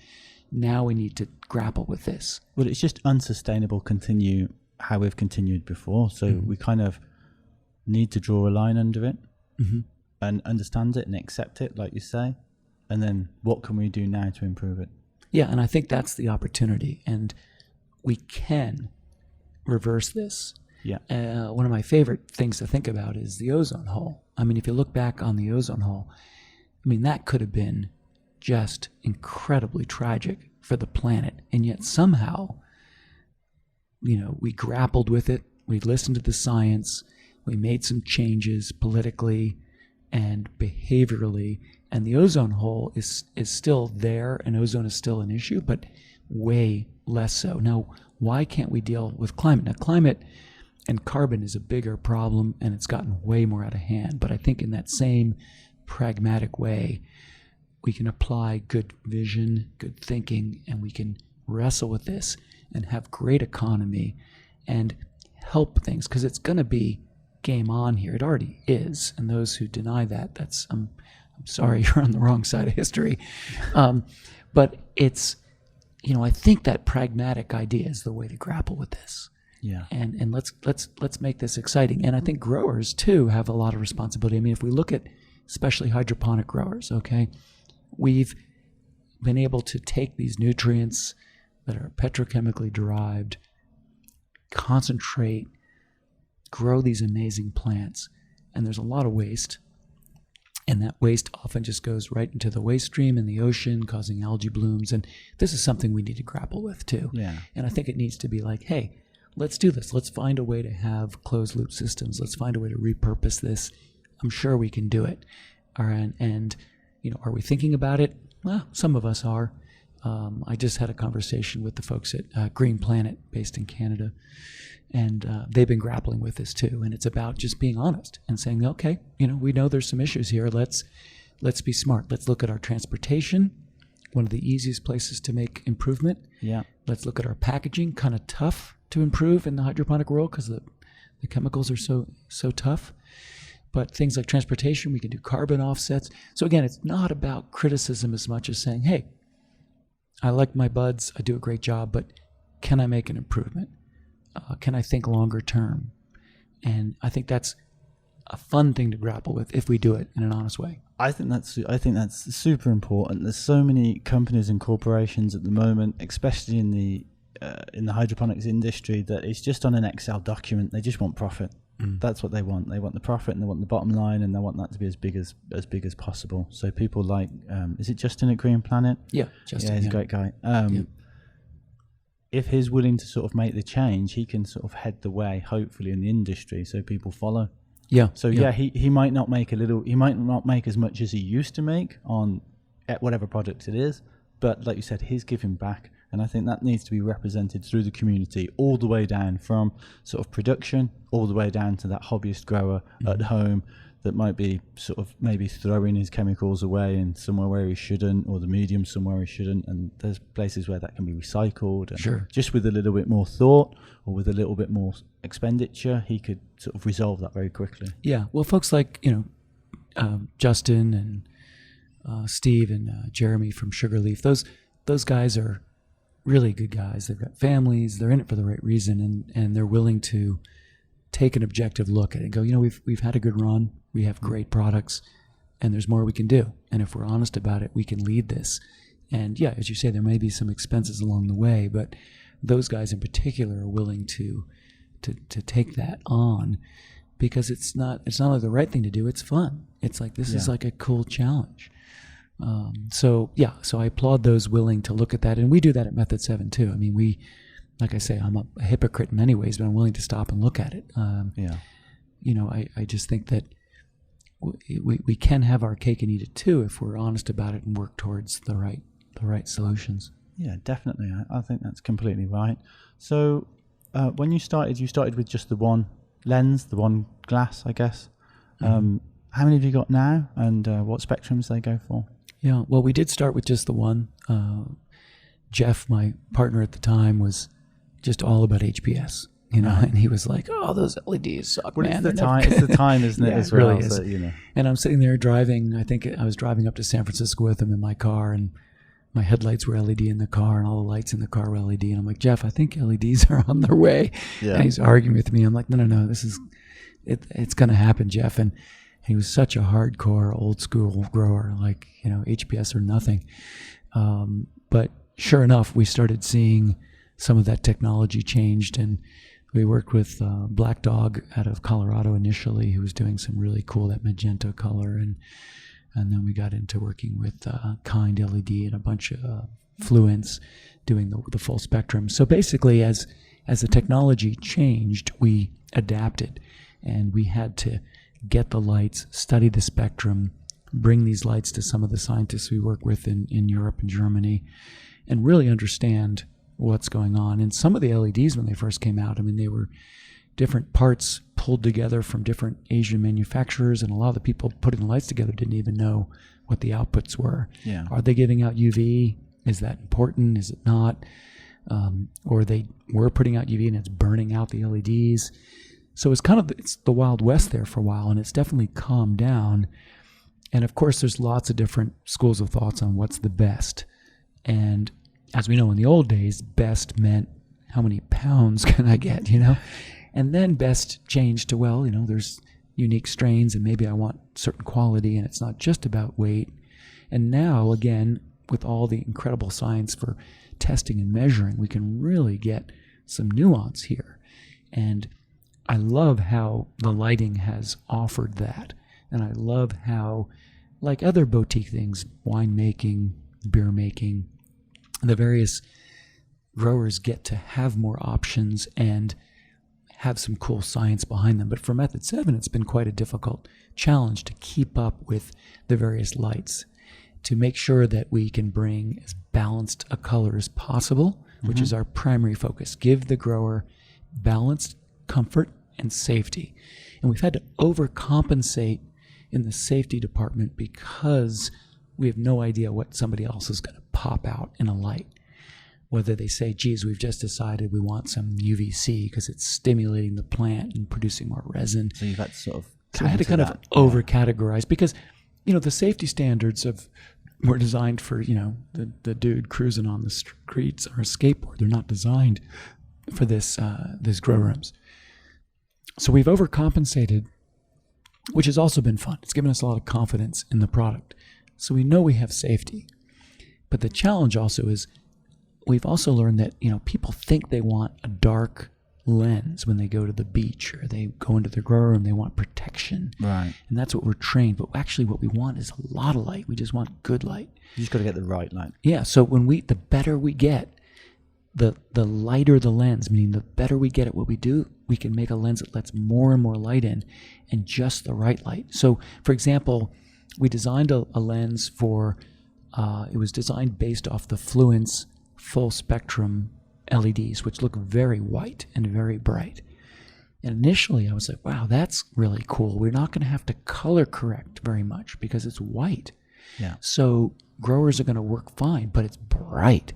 now we need to grapple with this. Well, it's just unsustainable continue how we've continued before. So we kind of need to draw a line under it and understand it and accept it, like you say. And then what can we do now to improve it? Yeah, and I think that's the opportunity. And we can reverse this. Yeah. One of my favorite things to think about is the ozone hole. I mean, if you look back on the ozone hole, I mean, that could have been just incredibly tragic for the planet. And yet somehow, we grappled with it. We listened to the science. We made some changes politically and behaviorally. And the ozone hole is still there, and ozone is still an issue, but way less so. Now, why can't we deal with climate? Now, climate and carbon is a bigger problem, and it's gotten way more out of hand. But I think in that same pragmatic way, we can apply good vision, good thinking, and we can wrestle with this and have great economy and help things, because it's going to be game on here. It already is. And those who deny that, I'm sorry, you're on the wrong side of history. But it's, I think that pragmatic idea is the way to grapple with this. Yeah. And let's make this exciting. And I think growers too have a lot of responsibility. I mean, if we look at especially hydroponic growers, okay, we've been able to take these nutrients that are petrochemically derived, concentrate, grow these amazing plants. And there's a lot of waste. And that waste often just goes right into the waste stream in the ocean, causing algae blooms. And this is something we need to grapple with too. Yeah. And I think it needs to be like, hey, let's do this. Let's find a way to have closed loop systems. Let's find a way to repurpose this. I'm sure we can do it. And are we thinking about it? Well, some of us are. I just had a conversation with the folks at Green Planet based in Canada, and they've been grappling with this too. And it's about just being honest and saying, okay, we know there's some issues here. Let's be smart. Let's look at our transportation, one of the easiest places to make improvement. Yeah. Let's look at our packaging, kind of tough to improve in the hydroponic world because the chemicals are so tough. But things like transportation, we can do carbon offsets. So again, it's not about criticism as much as saying, hey, I like my buds, I do a great job, but can I make an improvement? Can I think longer term? And I think that's a fun thing to grapple with if we do it in an honest way. I think that's super important. There's so many companies and corporations at the moment, especially in the hydroponics industry, that it's just on an Excel document. They just want profit. That's what they want. They want the profit, and they want the bottom line, and they want that to be as big as possible. So people like, is it Justin at Green Planet? Yeah, Justin. Yeah, he's a great guy. if he's willing to sort of make the change, he can sort of head the way, hopefully, in the industry, so people follow. Yeah. So he might not make he might not make as much as he used to make on whatever product it is, but like you said, he's giving back, and I think that needs to be represented through the community, all the way down from sort of production, all the way down to that hobbyist grower at home that might be sort of maybe throwing his chemicals away in somewhere where he shouldn't, or the medium somewhere he shouldn't, and there's places where that can be recycled, and just with a little bit more thought or with a little bit more expenditure, he could sort of resolve that very quickly. Yeah, well, folks like Justin and Steve and Jeremy from Sugarleaf, those guys are really good guys. They've got families, they're in it for the right reason, and they're willing to take an objective look at it and go, we've had a good run, we have great products, and there's more we can do. And if we're honest about it, we can lead this. And yeah, as you say, there may be some expenses along the way, but those guys in particular are willing to take that on, because it's not like the right thing to do. It's fun. It's like, this is like a cool challenge. So I applaud those willing to look at that. And we do that at Method 7 too. I mean, like I say, I'm a hypocrite in many ways, but I'm willing to stop and look at it. I just think that we can have our cake and eat it too if we're honest about it and work towards the right solutions. Yeah, definitely. I think that's completely right. So when you started with just the one lens, the one glass, I guess. How many have you got now, and what spectrums they go for? Yeah, well, we did start with just the one. Jeff, my partner at the time, was just all about HPS, and he was like, "Oh, those LEDs suck, man." It's the time, isn't it? Yeah, as it really well, is. So, And I'm sitting there driving. I think I was driving up to San Francisco with him in my car, and my headlights were LED in the car, and all the lights in the car were LED. And I'm like, "Jeff, I think LEDs are on their way." Yeah. And he's arguing with me. I'm like, "No, it's going to happen, Jeff." And he was such a hardcore, old school grower, like, HPS or nothing. But sure enough, we started seeing some of that technology changed, and we worked with Black Dog out of Colorado initially, who was doing some really cool, that magenta color, and then we got into working with Kind LED and a bunch of Fluence doing the full spectrum. So basically, as the technology changed, we adapted, and we had to get the lights, study the spectrum, bring these lights to some of the scientists we work with in Europe and Germany, and really understand what's going on. And some of the LEDs, when they first came out, I mean, they were different parts pulled together from different Asian manufacturers, and a lot of the people putting the lights together didn't even know what the outputs were. Yeah. Are they giving out UV? Is that important? Is it not? Or they were putting out UV and it's burning out the LEDs. So it's the Wild West there for a while, and it's definitely calmed down. And of course, there's lots of different schools of thoughts on what's the best. And as we know, in the old days, best meant how many pounds can I get, And then best changed to, well, there's unique strains, and maybe I want certain quality, and it's not just about weight. And now, again, with all the incredible science for testing and measuring, we can really get some nuance here. And I love how the lighting has offered that. And I love how, like other boutique things, winemaking, beer making, the various growers get to have more options and have some cool science behind them. But for Method 7, it's been quite a difficult challenge to keep up with the various lights, to make sure that we can bring as balanced a color as possible, which is our primary focus. Give the grower balanced comfort and safety. And we've had to overcompensate in the safety department because we have no idea what somebody else is going to pop out in a light. Whether they say, geez, we've just decided we want some UVC because it's stimulating the plant and producing more resin. So you've had to sort of over-categorize because, the safety standards were designed for, the dude cruising on the streets or a skateboard. They're not designed for this grow rooms. So we've overcompensated, which has also been fun. It's given us a lot of confidence in the product. So we know we have safety. But the challenge also is we've also learned that, people think they want a dark lens when they go to the beach or they go into their grow room. They want protection. Right. And that's what we're trained. But actually what we want is a lot of light. We just want good light. You just got to get the right light. Yeah. So the better we get, the lighter the lens, meaning the better we get at what we do, we can make a lens that lets more and more light in, and just the right light. So, for example, we designed a lens for, it was designed based off the Fluence full spectrum LEDs, which look very white and very bright. And initially I was like, wow, that's really cool. We're not going to have to color correct very much because it's white. Yeah. So growers are going to work fine, but it's bright.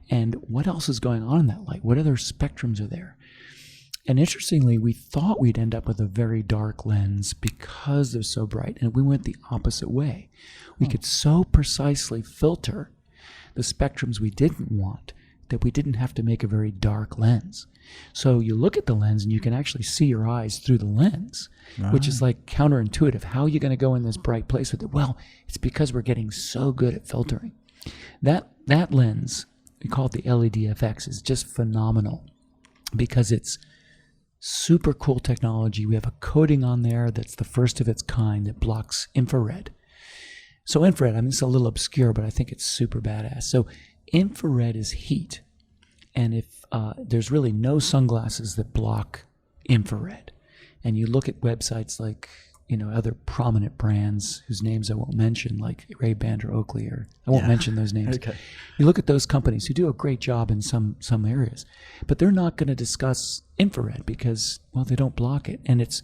And what else is going on in that light? What other spectrums are there? And interestingly, we thought we'd end up with a very dark lens because they're so bright, and we went the opposite way. We could so precisely filter the spectrums we didn't want that we didn't have to make a very dark lens. So you look at the lens and you can actually see your eyes through the lens, which is like counterintuitive. How are you going to go in this bright place with it? Well, it's because we're getting so good at filtering. That lens, we call it the LED-FX, is just phenomenal because it's super cool technology. We have a coating on there that's the first of its kind that blocks infrared. So infrared, I mean, it's a little obscure, but I think it's super badass. So infrared is heat. And if there's really no sunglasses that block infrared. And you look at websites like, other prominent brands whose names I won't mention, like Ray-Ban or Oakley, or I won't mention those names. Okay. You look at those companies who do a great job in some areas, but they're not going to discuss infrared because, well, they don't block it. And it's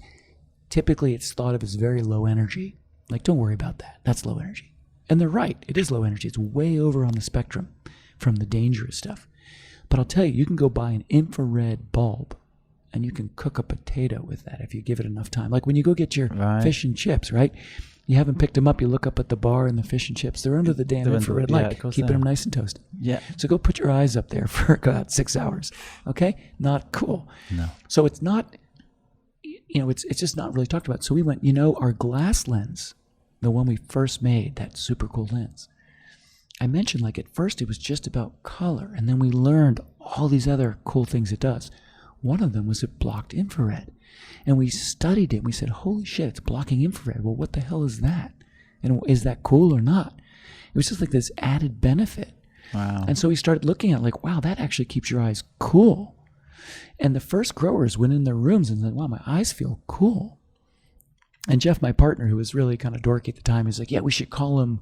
thought of as very low energy. Like, don't worry about that. That's low energy. And they're right. It is low energy. It's way over on the spectrum from the dangerous stuff. But I'll tell you, you can go buy an infrared bulb and you can cook a potato with that if you give it enough time. Like when you go get your fish and chips, right? You haven't picked them up. You look up at the bar and the fish and chips, they're under the damn infrared light, keeping them nice and toasty. Yeah. So go put your eyes up there for about 6 hours. Okay? Not cool. No. So it's not, it's just not really talked about. So we went, our glass lens, the one we first made, that super cool lens, I mentioned like at first it was just about color, and then we learned all these other cool things it does. One of them was it blocked infrared. And we studied it. We said, holy shit, it's blocking infrared. Well, what the hell is that? And is that cool or not? It was just like this added benefit. Wow. And so we started looking at like, wow, that actually keeps your eyes cool. And the first growers went in their rooms and said, wow, my eyes feel cool. And Jeff, my partner, who was really kind of dorky at the time, is like, yeah, we should call him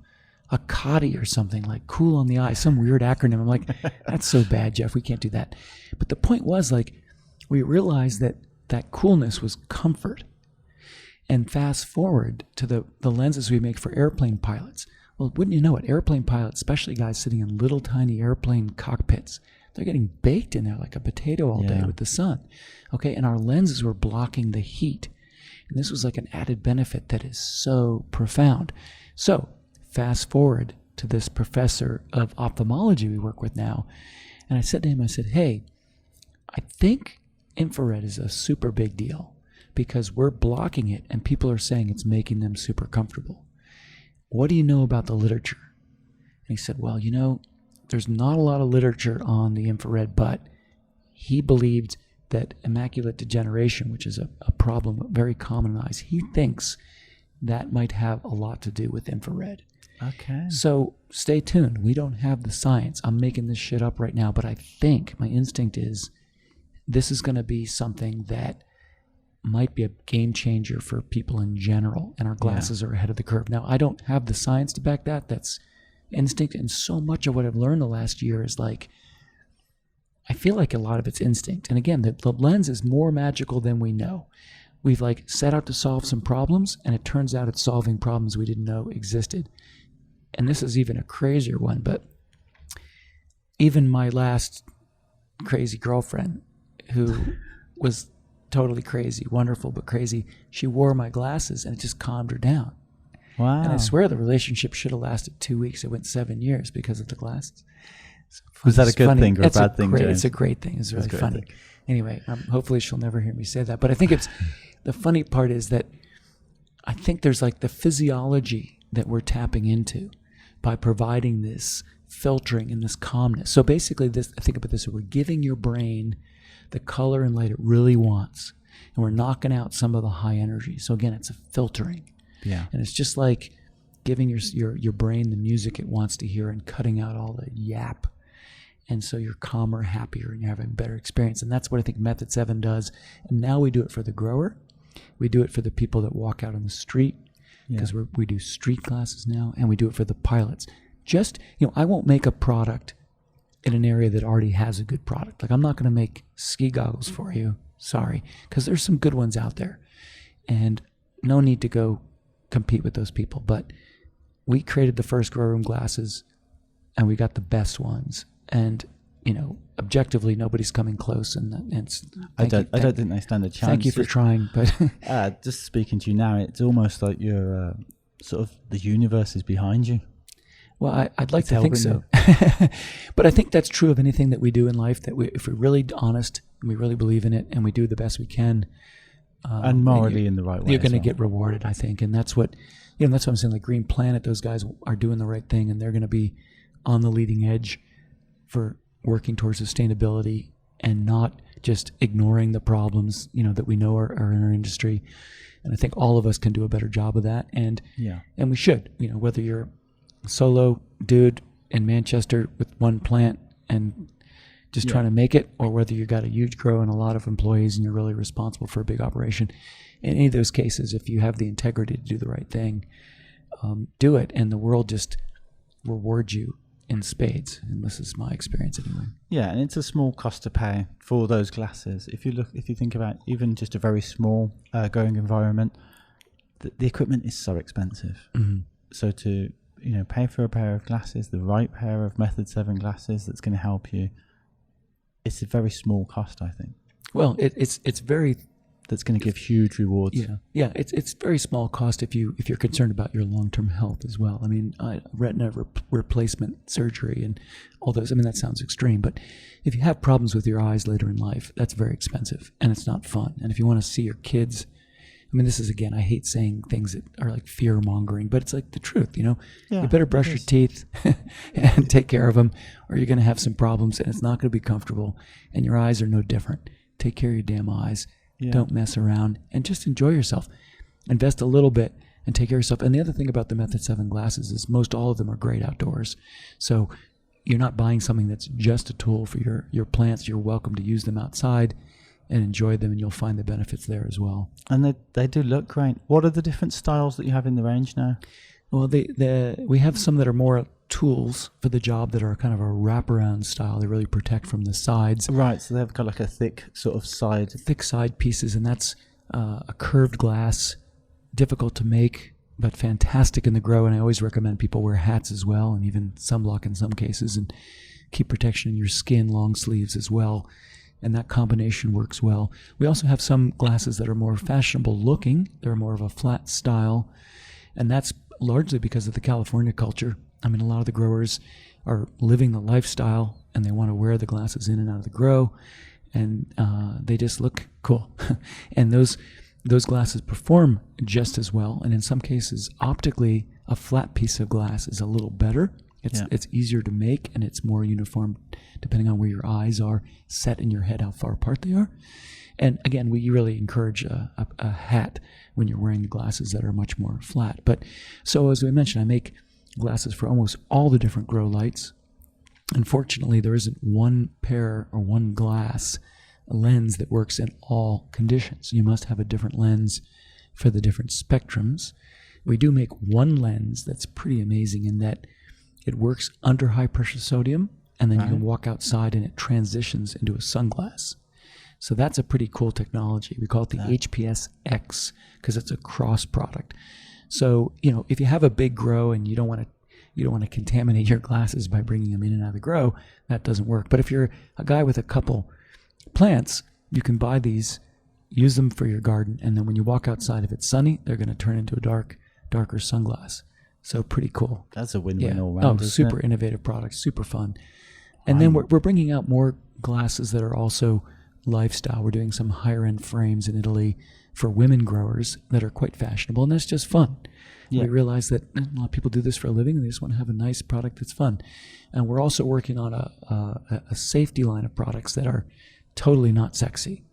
a CODI or something, like cool on the eye, some weird acronym. I'm like, that's so bad, Jeff. We can't do that. But the point was, like, we realized that coolness was comfort. And fast forward to the lenses we make for airplane pilots. Well, wouldn't you know it, airplane pilots, especially guys sitting in little tiny airplane cockpits, they're getting baked in there like a potato all day with the sun. Okay, and our lenses were blocking the heat. And this was like an added benefit that is so profound. So fast forward to this professor of ophthalmology we work with now. And I said to him, I said, hey, I think infrared is a super big deal because we're blocking it and people are saying it's making them super comfortable. What do you know about the literature? And he said, well, there's not a lot of literature on the infrared, but he believed that macular degeneration, which is a problem very common in eyes, he thinks that might have a lot to do with infrared. Okay. So stay tuned. We don't have the science. I'm making this shit up right now, but I think my instinct is this is going to be something that might be a game changer for people in general, and our glasses are ahead of the curve. Now, I don't have the science to back that. That's instinct, and so much of what I've learned the last year is like, I feel like a lot of it's instinct. And again, the lens is more magical than we know. We've like set out to solve some problems, and it turns out it's solving problems we didn't know existed. And this is even a crazier one, but even my last crazy girlfriend, who was totally crazy, wonderful but crazy, she wore my glasses and it just calmed her down. Wow. And I swear the relationship should have lasted 2 weeks. It went 7 years because of the glasses. Was that a good thing or a bad thing, James? It's a great thing. It's really funny. Anyway, hopefully she'll never hear me say that. But I think the funny part is that I think there's like the physiology that we're tapping into by providing this filtering and this calmness. So basically, think about this: we're giving your brain the color and light it really wants, and we're knocking out some of the high energy. So again, it's a filtering. Yeah. And it's just like giving your brain the music it wants to hear and cutting out all the yap. And so you're calmer, happier, and you're having a better experience. And that's what I think Method 7 does. And now we do it for the grower. We do it for the people that walk out on the street, because we do street classes now, and we do it for the pilots. Just, I won't make a product in an area that already has a good product. Like, I'm not going to make ski goggles for you. Sorry. Because there's some good ones out there. And no need to go compete with those people. But we created the first grow room glasses, and we got the best ones. And, objectively, nobody's coming close. And I don't think they stand a chance. Thank you for trying. But just speaking to you now, it's almost like you're sort of the universe is behind you. Well, I'd like to think so. But I think that's true of anything that we do in life, that if we're really honest and we really believe in it and we do the best we can. And morally in the right way. You're going to get rewarded, I think. And that's what, that's what I'm saying. Like Green Planet, those guys are doing the right thing, and they're going to be on the leading edge for working towards sustainability and not just ignoring the problems, that we know are in our industry. And I think all of us can do a better job of that. And we should, whether you're a solo dude in Manchester with one plant and just trying to make it, or whether you got a huge grow and a lot of employees and you're really responsible for a big operation. In any of those cases, if you have the integrity to do the right thing, do it, and the world just rewards you in spades. And this is my experience anyway. Yeah, and it's a small cost to pay for those glasses. If you think about even just a very small growing environment, the equipment is so expensive. Mm-hmm. So to pay for a pair of glasses, the right pair of Method 7 glasses that's going to help you, it's a very small cost, I think. Well, it's very. That's going to give huge rewards. Yeah. It's very small cost if you're concerned about your long-term health as well. I mean, retina replacement surgery and all those. I mean, that sounds extreme, but if you have problems with your eyes later in life, that's very expensive and it's not fun. And if you want to see your kids, I mean, this is, again, I hate saying things that are like fear-mongering, but it's like the truth, you better brush your teeth and take care of them, or you're going to have some problems, and it's not going to be comfortable, and your eyes are no different. Take care of your damn eyes. Yeah. Don't mess around, and just enjoy yourself. Invest a little bit and take care of yourself. And the other thing about the Method 7 glasses is most all of them are great outdoors. So you're not buying something that's just a tool for your plants. You're welcome to use them outside and enjoy them, and you'll find the benefits there as well. And they do look great. What are the different styles that you have in the range now? Well, we have some that are more tools for the job that are kind of a wraparound style. They really protect from the sides. Right, so they've got like a thick side pieces, and that's a curved glass, difficult to make, but fantastic in the grow. And I always recommend people wear hats as well, and even sunblock in some cases, and keep protection in your skin, long sleeves as well. And that combination works well. We also have some glasses that are more fashionable looking. They're more of a flat style, and that's largely because of the California culture. I mean, a lot of the growers are living the lifestyle, and they want to wear the glasses in and out of the grow, and they just look cool. And those glasses perform just as well, and in some cases, optically, a flat piece of glass is a little better. It's easier to make, and it's more uniform depending on where your eyes are set in your head, how far apart they are. And again, we really encourage a hat when you're wearing the glasses that are much more flat. But so as we mentioned, I make glasses for almost all the different grow lights. Unfortunately, there isn't one pair or one glass lens that works in all conditions. You must have a different lens for the different spectrums. We do make one lens that's pretty amazing in that it works under high pressure sodium, and then you can walk outside and it transitions into a sunglass. So that's a pretty cool technology. We call it the HPS-X because it's a cross product. So, if you have a big grow and you don't want to contaminate your glasses by bringing them in and out of the grow, that doesn't work. But if you're a guy with a couple plants, you can buy these, use them for your garden, and then when you walk outside, if it's sunny, they're going to turn into a darker sunglass. So pretty cool. That's a win-win all around. Super innovative product, super fun. And then we're bringing out more glasses that are also lifestyle. We're doing some higher end frames in Italy for women growers that are quite fashionable, and that's just fun. Yeah. We realize that a lot of people do this for a living, and they just want to have a nice product that's fun. And we're also working on a safety line of products that are totally not sexy.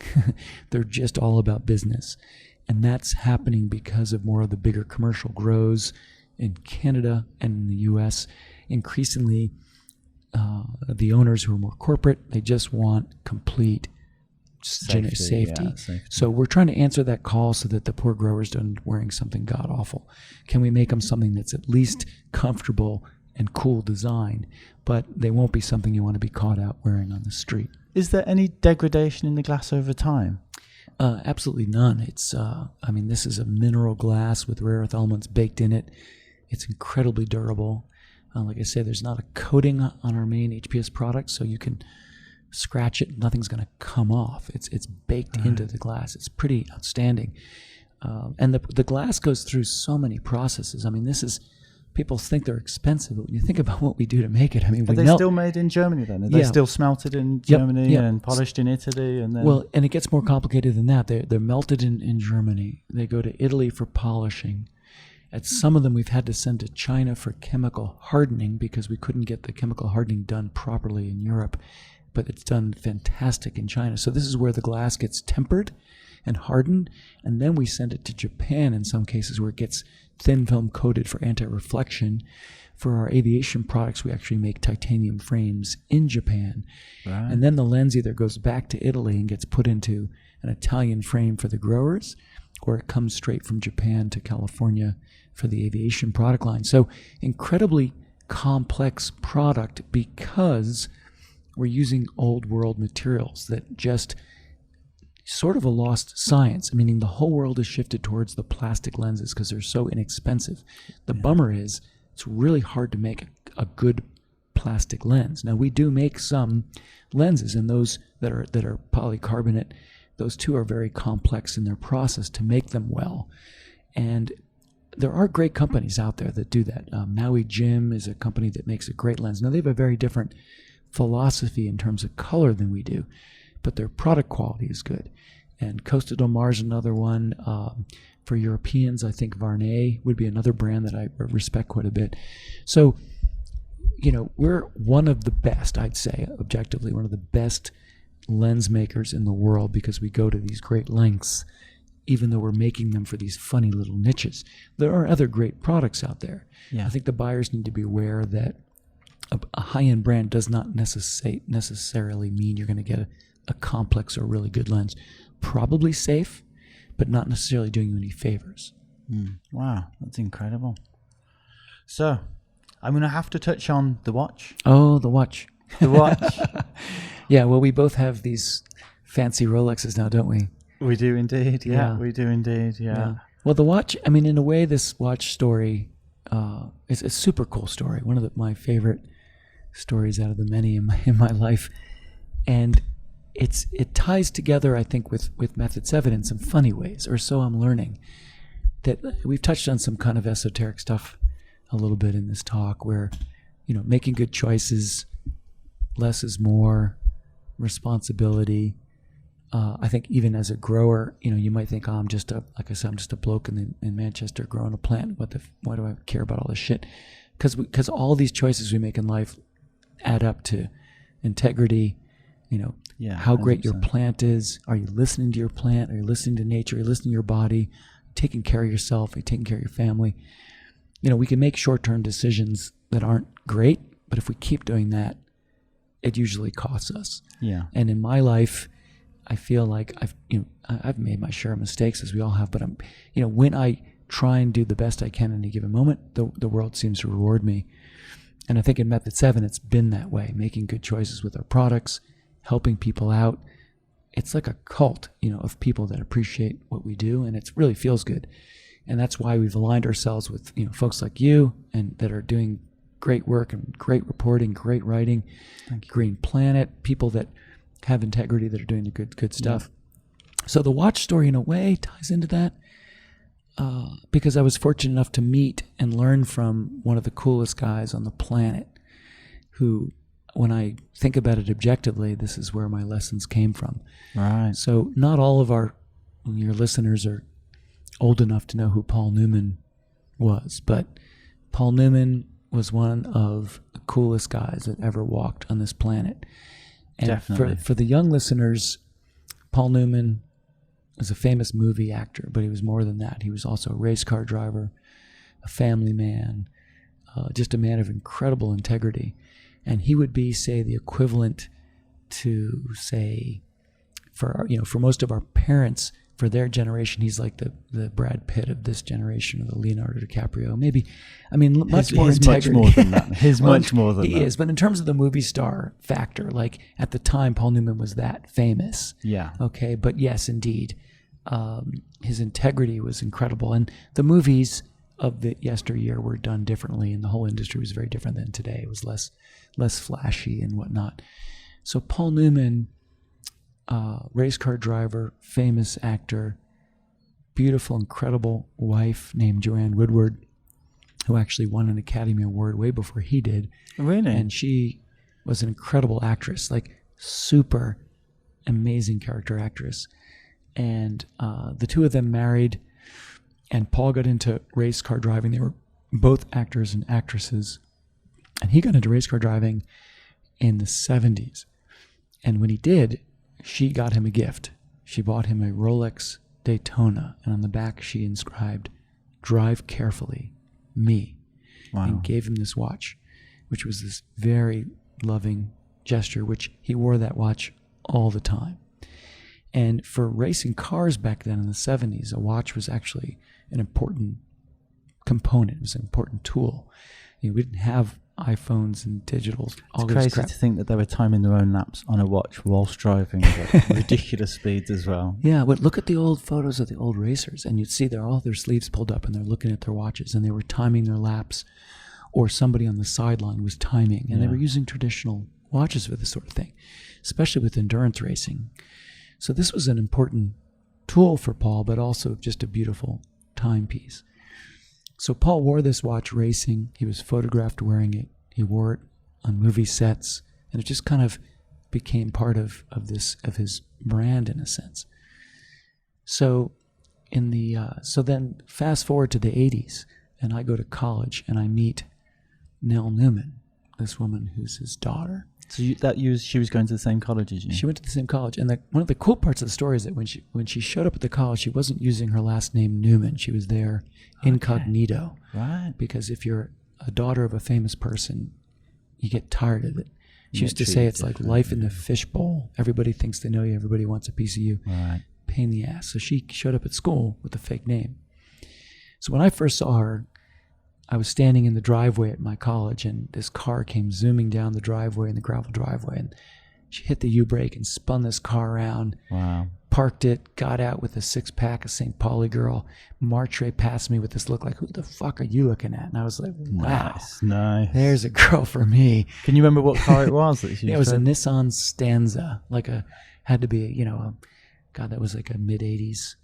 They're just all about business. And that's happening because of more of the bigger commercial grows in Canada and in the US. Increasingly, the owners who are more corporate, they just want complete safety. Yeah, safety. So we're trying to answer that call so that the poor growers don't end up wearing something god awful. Can we make them something that's at least comfortable and cool design, but they won't be something you want to be caught out wearing on the street? Is there any degradation in the glass over time? Absolutely none. It's, this is a mineral glass with rare earth elements baked in it. It's incredibly durable. Like I said, there's not a coating on our main HPS product, so you can scratch it, nothing's going to come off. It's baked into the glass. It's pretty outstanding. And the glass goes through so many processes. I mean, people think they're expensive, but when you think about what we do to make it, I mean, are they still made in Germany then? Are they still smelted in Germany and polished in Italy? And then and it gets more complicated than that. They're melted in Germany. They go to Italy for polishing. At some of them, we've had to send to China for chemical hardening because we couldn't get the chemical hardening done properly in Europe. But it's done fantastic in China. So this is where the glass gets tempered and hardened, and then we send it to Japan in some cases where it gets thin film coated for anti-reflection. For our aviation products, we actually make titanium frames in Japan. Right. And then the lens either goes back to Italy and gets put into an Italian frame for the growers, or it comes straight from Japan to California for the aviation product line. So incredibly complex product because we're using old world materials that just sort of a lost science, meaning the whole world has shifted towards the plastic lenses because they're so inexpensive. The bummer is it's really hard to make a good plastic lens. Now we do make some lenses, and those that are polycarbonate, those two are very complex in their process to make them well. And there are great companies out there that do that. Maui Jim is a company that makes a great lens. Now they have a very different philosophy in terms of color than we do, but their product quality is good. And Costa del Mar is another one. For Europeans, I think Varney would be another brand that I respect quite a bit. So, we're one of the best, I'd say, objectively, one of the best lens makers in the world because we go to these great lengths, even though we're making them for these funny little niches. There are other great products out there. Yeah. I think the buyers need to be aware that a high-end brand does not necessarily mean you're going to get a complex or really good lens. Probably safe, but not necessarily doing you any favors. Wow, that's incredible. So, I'm going to have to touch on the watch. Oh, the watch. The watch. Yeah, well, we both have these fancy Rolexes now, don't we? We do indeed, Yeah. We do indeed, yeah. Well, the watch, in a way, this watch story is a super cool story. One of my favorite stories out of the many in my life. And it ties together, I think, with Method 7 in some funny ways, or so I'm learning. That we've touched on some kind of esoteric stuff a little bit in this talk where, making good choices, less is more, responsibility. I think even as a grower, you might think, I'm just a bloke in Manchester growing a plant. Why do I care about all this shit? Because all these choices we make in life add up to integrity, how great your 100%. plant is. Are you listening to your plant? Are you listening to nature? Are you listening to your body? Taking care of yourself? Are you taking care of your family? We can make short-term decisions that aren't great, but if we keep doing that, it usually costs us. Yeah. And in my life, I feel like I've made my share of mistakes, as we all have, but when I try and do the best I can in any given moment, the world seems to reward me. And I think in Method 7, it's been that way, making good choices with our products, helping people out. It's like a cult, of people that appreciate what we do, and it really feels good. And that's why we've aligned ourselves with, folks like you and that are doing great work and great reporting, great writing, Green Planet, people that have integrity that are doing the good stuff. Yeah. So the watch story, in a way, ties into that because I was fortunate enough to meet and learn from one of the coolest guys on the planet who, when I think about it objectively, this is where my lessons came from. Right. So not all of your listeners are old enough to know who Paul Newman was, but Paul Newman was one of the coolest guys that ever walked on this planet. And Definitely. For the young listeners, Paul Newman was a famous movie actor, but he was more than that. He was also a race car driver, a family man, just a man of incredible integrity. And he would be, say, the equivalent to, say, for most of our parents, for their generation, he's like the Brad Pitt of this generation, or the Leonardo DiCaprio. Maybe, much more integrity. Much more than that. Much more than he that. He is. But in terms of the movie star factor, like at the time, Paul Newman was that famous. Yeah. Okay. But yes, indeed, his integrity was incredible. And the movies of the yesteryear were done differently, and the whole industry was very different than today. It was less flashy and whatnot. So Paul Newman, race car driver, famous actor, beautiful, incredible wife named Joanne Woodward, who actually won an Academy Award way before he did. Really? And she was an incredible actress, like super amazing character actress. And the two of them married, and Paul got into race car driving. They were both actors and actresses. And he got into race car driving in the 70s. And when he did, she got him a gift. She bought him a Rolex Daytona, and on the back she inscribed, "Drive carefully, me." Wow. And gave him this watch, which was this very loving gesture, which he wore that watch all the time. And for racing cars back then in the 70s, a watch was actually an important component. It was an important tool. We didn't have iPhones and digitals. It's crazy to think that they were timing their own laps on a watch whilst driving at ridiculous speeds as well. Yeah, but look at the old photos of the old racers, and you'd see all their sleeves pulled up, and they're looking at their watches, and they were timing their laps, or somebody on the sideline was timing, and they were using traditional watches for this sort of thing, especially with endurance racing. So this was an important tool for Paul, but also just a beautiful timepiece. So Paul wore this watch racing. He was photographed wearing it. He wore it on movie sets, and it just kind of became part of his brand in a sense. So then fast forward to the 80s, and I go to college and I meet Nell Newman, this woman who's his daughter. So she was going to the same college as you? She went to the same college, and one of the cool parts of the story is that when she showed up at the college, she wasn't using her last name Newman. She was there incognito. Right. Because if you're a daughter of a famous person, you get tired of it. She used to say it's like life in the fishbowl. Everybody thinks they know you. Everybody wants a piece of you. Right. Pain in the ass. So she showed up at school with a fake name. So when I first saw her, I was standing in the driveway at my college, and this car came zooming down the driveway, in the gravel driveway, and she hit the U-brake and spun this car around. Wow. Parked it, got out with a six-pack, a St. Pauli girl, marched right past me with this look like, "Who the fuck are you looking at?" And I was like, wow, nice. There's a girl for me. Can you remember what car it was? That It was a Nissan Stanza, had to be, that was like a mid-'80s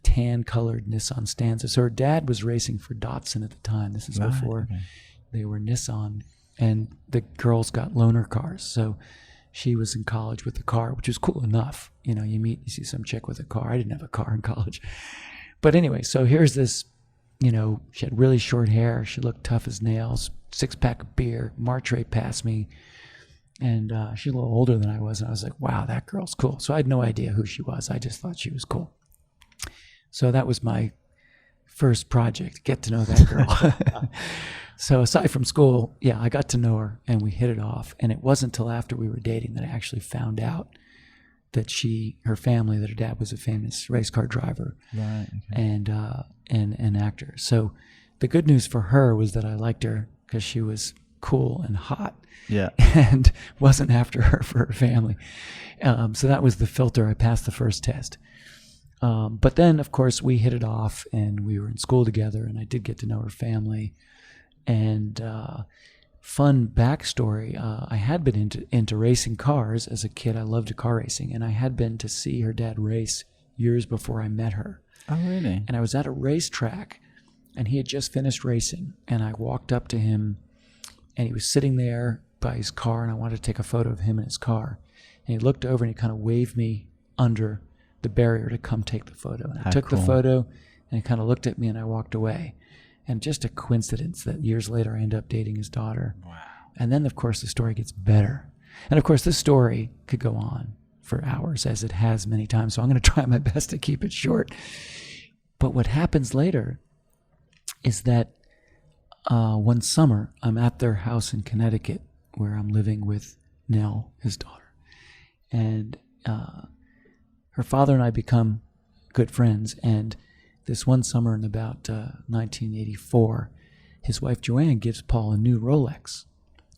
tan-colored Nissan Stanza. So her dad was racing for Datsun at the time. This is before they were Nissan, and the girls got loaner cars. So she was in college with the car, which was cool enough. You see some chick with a car. I didn't have a car in college. But anyway, so here's this, she had really short hair. She looked tough as nails, six-pack of beer, marched right past me. And she's a little older than I was. And I was like, wow, that girl's cool. So I had no idea who she was. I just thought she was cool. So that was my first project, get to know that girl. So aside from school, I got to know her, and we hit it off. And it wasn't until after we were dating that I actually found out that her family, that her dad was a famous race car driver, right? Okay. And an actor. So the good news for her was that I liked her because she was cool and hot, and wasn't after her for her family. So that was the filter. I passed the first test. But then, of course, we hit it off, and we were in school together, and I did get to know her family. And fun backstory, I had been into racing cars as a kid. I loved car racing, and I had been to see her dad race years before I met her. Oh, really? And I was at a racetrack, and he had just finished racing, and I walked up to him, and he was sitting there by his car, and I wanted to take a photo of him in his car. And he looked over, and he kind of waved me under the barrier to come take the photo. And I took the photo, and he kind of looked at me, and I walked away. And just a coincidence that years later I end up dating his daughter. Wow. And then, of course, the story gets better. And, of course, this story could go on for hours, as it has many times. So I'm going to try my best to keep it short. But what happens later is that one summer I'm at their house in Connecticut where I'm living with Nell, his daughter. And her father and I become good friends. And this one summer in about 1984, his wife Joanne gives Paul a new Rolex.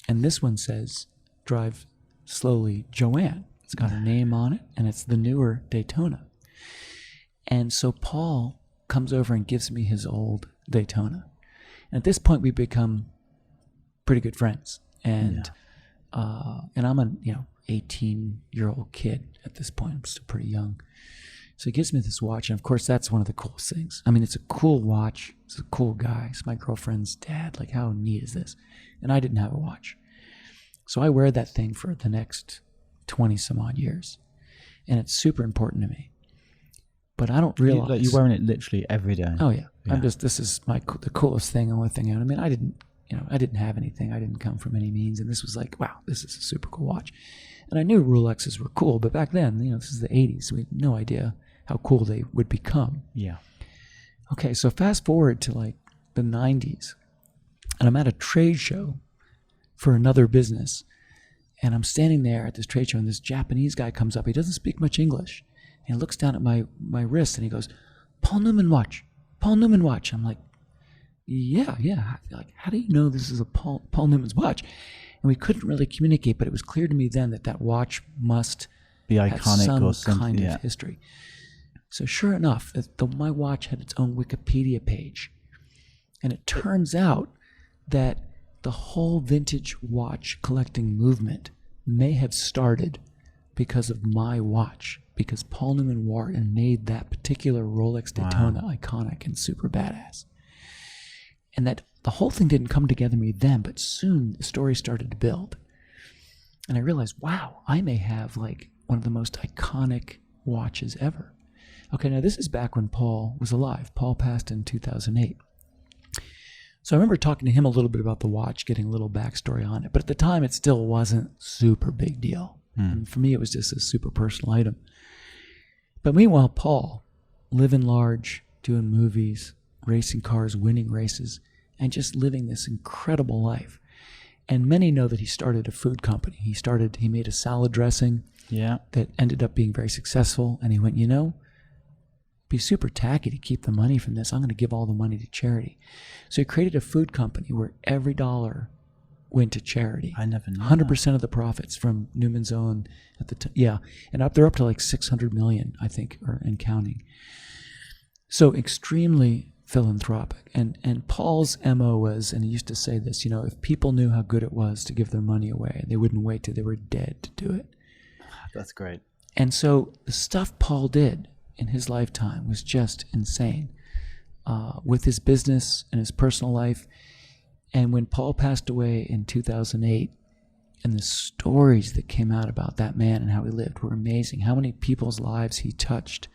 And this one says, "Drive slowly, Joanne." It's got her name on it, and it's the newer Daytona. And so Paul comes over and gives me his old Daytona. And at this point, we become pretty good friends. And I'm an 18-year-old kid at this point. I'm still pretty young. So he gives me this watch, and of course, that's one of the coolest things. I mean, it's a cool watch. It's a cool guy. It's my girlfriend's dad. Like, how neat is this? And I didn't have a watch. So I wear that thing for the next 20 some odd years. And it's super important to me. But I don't realize... You're wearing it literally every day. Oh, yeah. This is the coolest thing, only thing. I mean, I didn't have anything. I didn't come from any means. And this was like, wow, this is a super cool watch. And I knew Rolexes were cool, but back then, this is the 80s. So we had no idea how cool they would become. Yeah. Okay, so fast forward to like the 90s. And I'm at a trade show for another business. And I'm standing there at this trade show, and this Japanese guy comes up. He doesn't speak much English. And he looks down at my wrist, and he goes, "Paul Newman watch. Paul Newman watch." I'm like, yeah. Like, how do you know this is a Paul Newman's watch? And we couldn't really communicate, but it was clear to me then that watch must be iconic have or some kind of history. So sure enough, my watch had its own Wikipedia page. And it turns out that the whole vintage watch collecting movement may have started because of my watch, because Paul Newman wore it and made that particular Rolex Daytona iconic and super badass. And that the whole thing didn't come together me then, but soon the story started to build. And I realized, wow, I may have like one of the most iconic watches ever. Okay, now this is back when Paul was alive. Paul passed in 2008. So I remember talking to him a little bit about the watch, getting a little backstory on it. But at the time, it still wasn't super big deal. And for me, it was just a super personal item. But meanwhile, Paul, living large, doing movies, racing cars, winning races, and just living this incredible life. And many know that he started a food company. He made a salad dressing that ended up being very successful. And he went, it'd be super tacky to keep the money from this. I'm going to give all the money to charity. So he created a food company where every dollar went to charity. I never knew 100% of the profits from Newman's Own at the time. Yeah. And they're up to like 600 million, I think, and counting. So extremely philanthropic. And Paul's MO was, and he used to say this, if people knew how good it was to give their money away, they wouldn't wait till they were dead to do it. That's great. And so the stuff Paul did in his lifetime was just insane, with his business and his personal life. And when Paul passed away in 2008, and the stories that came out about that man and how he lived were amazing. How many people's lives he touched,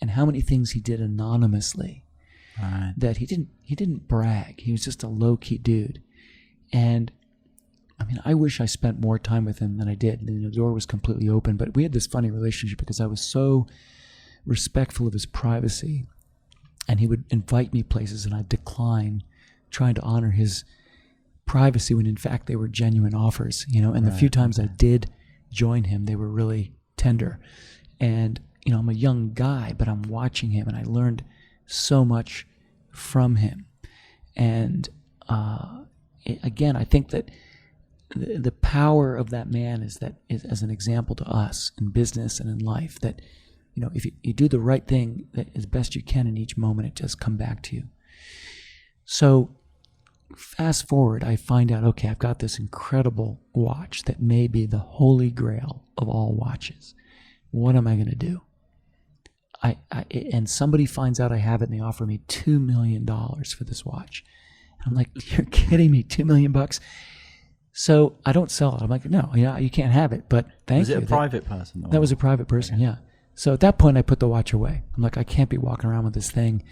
and how many things he did anonymously. Right. That he didn't brag. He was just a low-key dude. And I mean, I wish I spent more time with him than I did. The door was completely open, but we had this funny relationship because I was so respectful of his privacy, and he would invite me places and I'd decline, trying to honor his privacy when in fact they were genuine offers, and the few times I did join him, they were really tender. And I'm a young guy, but I'm watching him, and I learned so much from him. And again, I think that the power of that man is as an example to us in business and in life, that if you do the right thing as best you can in each moment, it does come back to you. So fast forward, I find out, okay, I've got this incredible watch that may be the holy grail of all watches. What am I going to do? And somebody finds out I have it, and they offer me $2 million for this watch. And I'm like, you're kidding me, $2 million? So I don't sell it. I'm like, no, you can't have it, but thank you. Was it a private person? That was a private person, yeah. So at that point, I put the watch away. I'm like, I can't be walking around with this thing.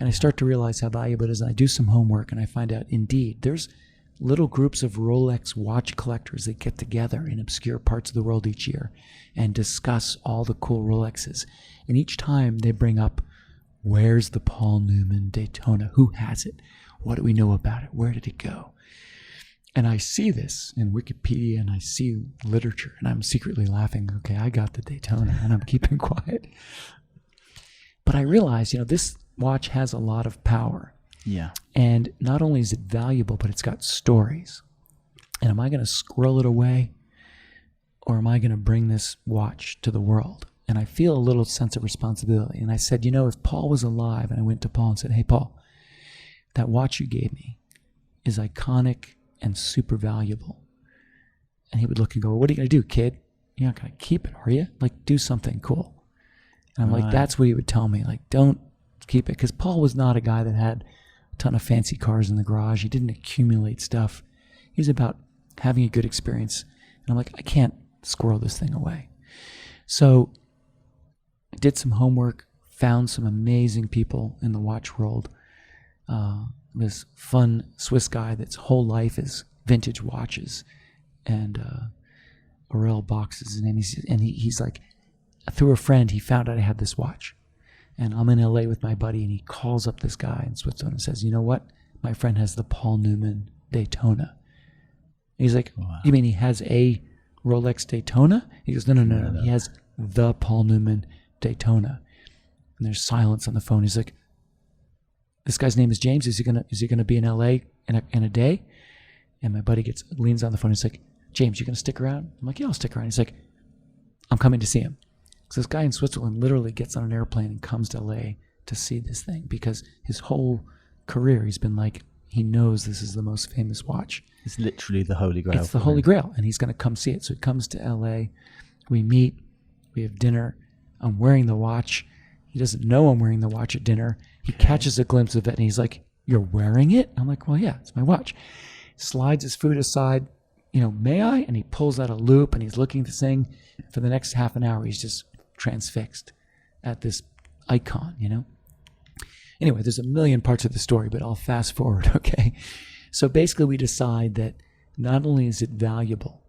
And I start to realize how valuable it is. And I do some homework, and I find out, indeed, there's little groups of Rolex watch collectors that get together in obscure parts of the world each year and discuss all the cool Rolexes. And each time they bring up, where's the Paul Newman Daytona? Who has it? What do we know about it? Where did it go? And I see this in Wikipedia and I see literature and I'm secretly laughing. Okay, I got the Daytona and I'm keeping quiet. But I realize, this watch has a lot of power. Yeah. And not only is it valuable, but it's got stories. And am I going to squirrel it away? Or am I going to bring this watch to the world? And I feel a little sense of responsibility. And I said, if Paul was alive, and I went to Paul and said, hey, Paul, that watch you gave me is iconic and super valuable. And he would look and go, what are you going to do, kid? You're not going to keep it, are you? Like, do something cool. And I'm like, that's what he would tell me. Like, don't keep it. Because Paul was not a guy that had a ton of fancy cars in the garage. He didn't accumulate stuff. He was about having a good experience. And I'm like, I can't squirrel this thing away. So I did some homework, found some amazing people in the watch world. This fun Swiss guy that's whole life is vintage watches and Aurel boxes. And he's like, through a friend, he found out I had this watch. And I'm in LA with my buddy, and he calls up this guy in Switzerland and says, you know what? My friend has the Paul Newman Daytona. He's like, wow. You mean he has a Rolex Daytona? He goes, no. He has the Paul Newman Daytona. And there's silence on the phone. He's like, this guy's name is James. Is he gonna be in LA in a day? And my buddy leans on the phone. He's like, James, you gonna stick around? I'm like, yeah, I'll stick around. He's like, I'm coming to see him. So this guy in Switzerland literally gets on an airplane and comes to LA to see this thing because his whole career he's been like, he knows this is the most famous watch. It's literally the Holy Grail. It's the Holy Grail, and he's going to come see it. So he comes to LA. We meet. We have dinner. I'm wearing the watch. He doesn't know I'm wearing the watch at dinner. He catches a glimpse of it, and he's like, you're wearing it? I'm like, well, yeah, it's my watch. Slides his food aside. May I? And he pulls out a loop, and he's looking at this thing. For the next half an hour, he's just transfixed at this icon, Anyway, there's a million parts of the story, but I'll fast forward, okay? So basically we decide that not only is it valuable,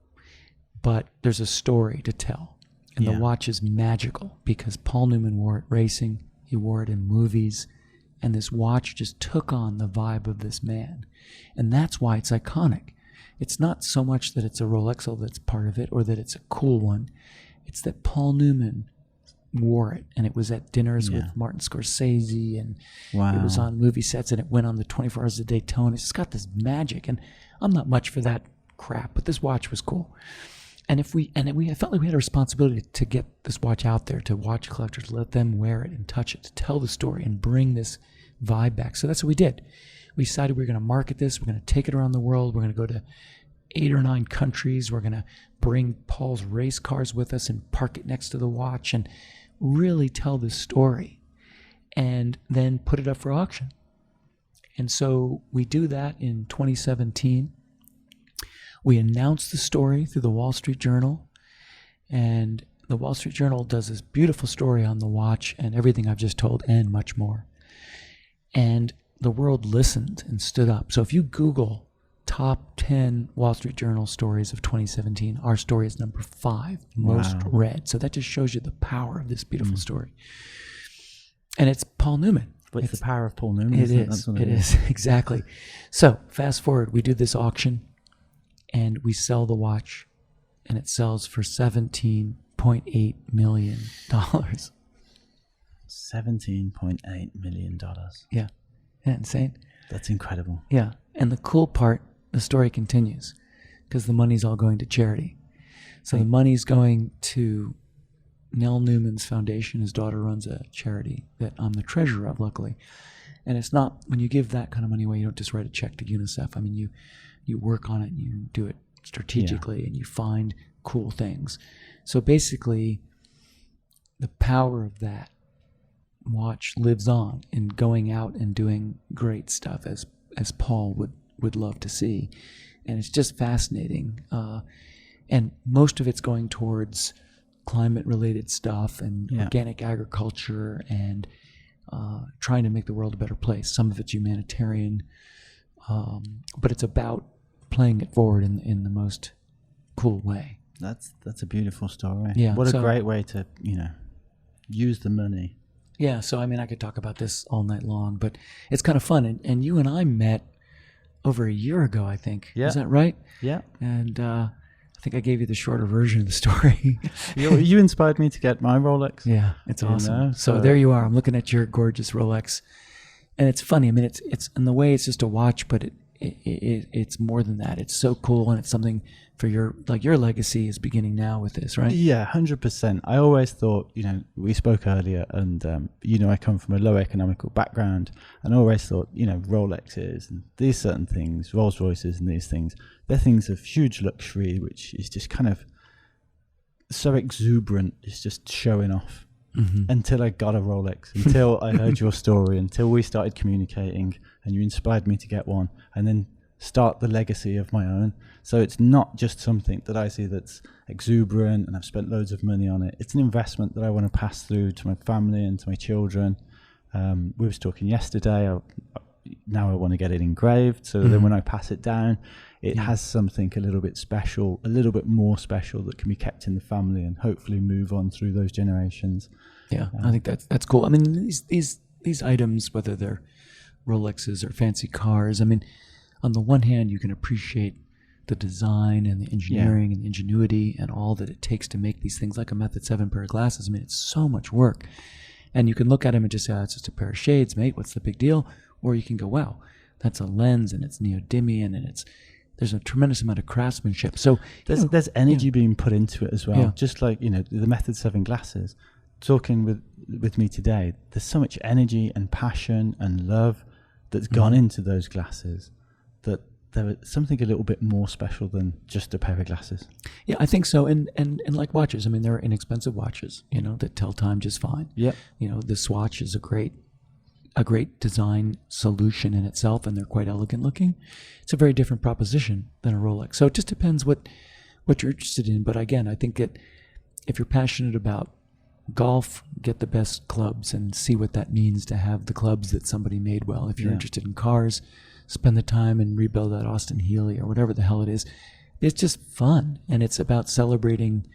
but there's a story to tell. And the watch is magical because Paul Newman wore it racing, he wore it in movies, and this watch just took on the vibe of this man. And that's why it's iconic. It's not so much that it's a Rolex that's part of it or that it's a cool one. It's that Paul Newman wore it, and it was at dinners with Martin Scorsese, and it was on movie sets, and it went on the 24 Hours of Daytona. It's just got this magic, and I'm not much for that crap, but this watch was cool. And I felt like we had a responsibility to get this watch out there to watch collectors, let them wear it and touch it, to tell the story and bring this vibe back. So that's what we did. We decided we were going to market this. We're going to take it around the world. We're going to go to 8 or 9 countries. We're going to bring Paul's race cars with us and park it next to the watch and really tell this story and then put it up for auction. And so we do that in 2017. We announce the story through the Wall Street Journal, and the Wall Street Journal does this beautiful story on the watch and everything I've just told and much more. And the world listened and stood up. So if you Google top 10 Wall Street Journal stories of 2017, our story is number 5 most read. So that just shows you the power of this beautiful story. And it's Paul Newman. But it's the power of Paul Newman. It is. Exactly. So fast forward, we do this auction and we sell the watch, and it sells for $17.8 million. $17.8 million. Yeah. Isn't that insane? That's incredible. Yeah. And the cool part, the story continues because the money's all going to charity. So the money's going to Nell Newman's foundation. His daughter runs a charity that I'm the treasurer of, luckily. And it's not, when you give that kind of money away, you don't just write a check to UNICEF. I mean, you work on it and you do it strategically and you find cool things. So basically, the power of that watch lives on in going out and doing great stuff as Paul would love to see. And it's just fascinating. And most of it's going towards climate-related stuff and organic agriculture and trying to make the world a better place. Some of it's humanitarian, but it's about playing it forward in the most cool way. That's a beautiful story. Yeah, what a great way to use the money. Yeah, so I mean, I could talk about this all night long, but it's kind of fun. And you and I met over a year ago, I think. Yeah. Is that right? Yeah. And I think I gave you the shorter version of the story. You inspired me to get my Rolex. Yeah, it's awesome. know, So so- there you are. I'm looking at your gorgeous Rolex, and it's funny. I mean, it's in the way it's just a watch, but it's more than that. It's so cool, and it's something for your legacy is beginning now with this, right? Yeah, 100%. I always thought, we spoke earlier, and I come from a low economical background, and I always thought, Rolexes and these certain things, Rolls Royces and these things, they're things of huge luxury, which is just kind of so exuberant. It's just showing off. Mm-hmm. Until I got a Rolex, until I heard your story, until we started communicating, and you inspired me to get one, and then start the legacy of my own. So it's not just something that I see that's exuberant and I've spent loads of money on it. It's an investment that I want to pass through to my family and to my children. We were talking yesterday. Now I want to get it engraved, so then when I pass it down, it has something a little bit special, a little bit more special, that can be kept in the family and hopefully move on through those generations. Yeah, I think that's cool. I mean, these items, whether they're Rolexes or fancy cars, I mean, on the one hand, you can appreciate the design and the engineering and the ingenuity and all that it takes to make these things, like a Method 7 pair of glasses. I mean, it's so much work. And you can look at them and just say, oh, it's just a pair of shades, mate. What's the big deal? Or you can go, wow, that's a lens, and it's neodymium, and there's a tremendous amount of craftsmanship. So there's energy being put into it as well. Yeah. Just like, the Method 7 glasses. Talking with me today, there's so much energy and passion and love that's gone into those glasses, that there is something a little bit more special than just a pair of glasses. Yeah, I think so. And like watches, I mean, there are inexpensive watches, that tell time just fine. Yeah. The Swatch is a great design solution in itself, and they're quite elegant looking. It's a very different proposition than a Rolex. So it just depends what you're interested in. But again, I think that if you're passionate about golf, get the best clubs and see what that means to have the clubs that somebody made well. If you're interested in cars, spend the time and rebuild that Austin Healey or whatever the hell it is. It's just fun, and it's about celebrating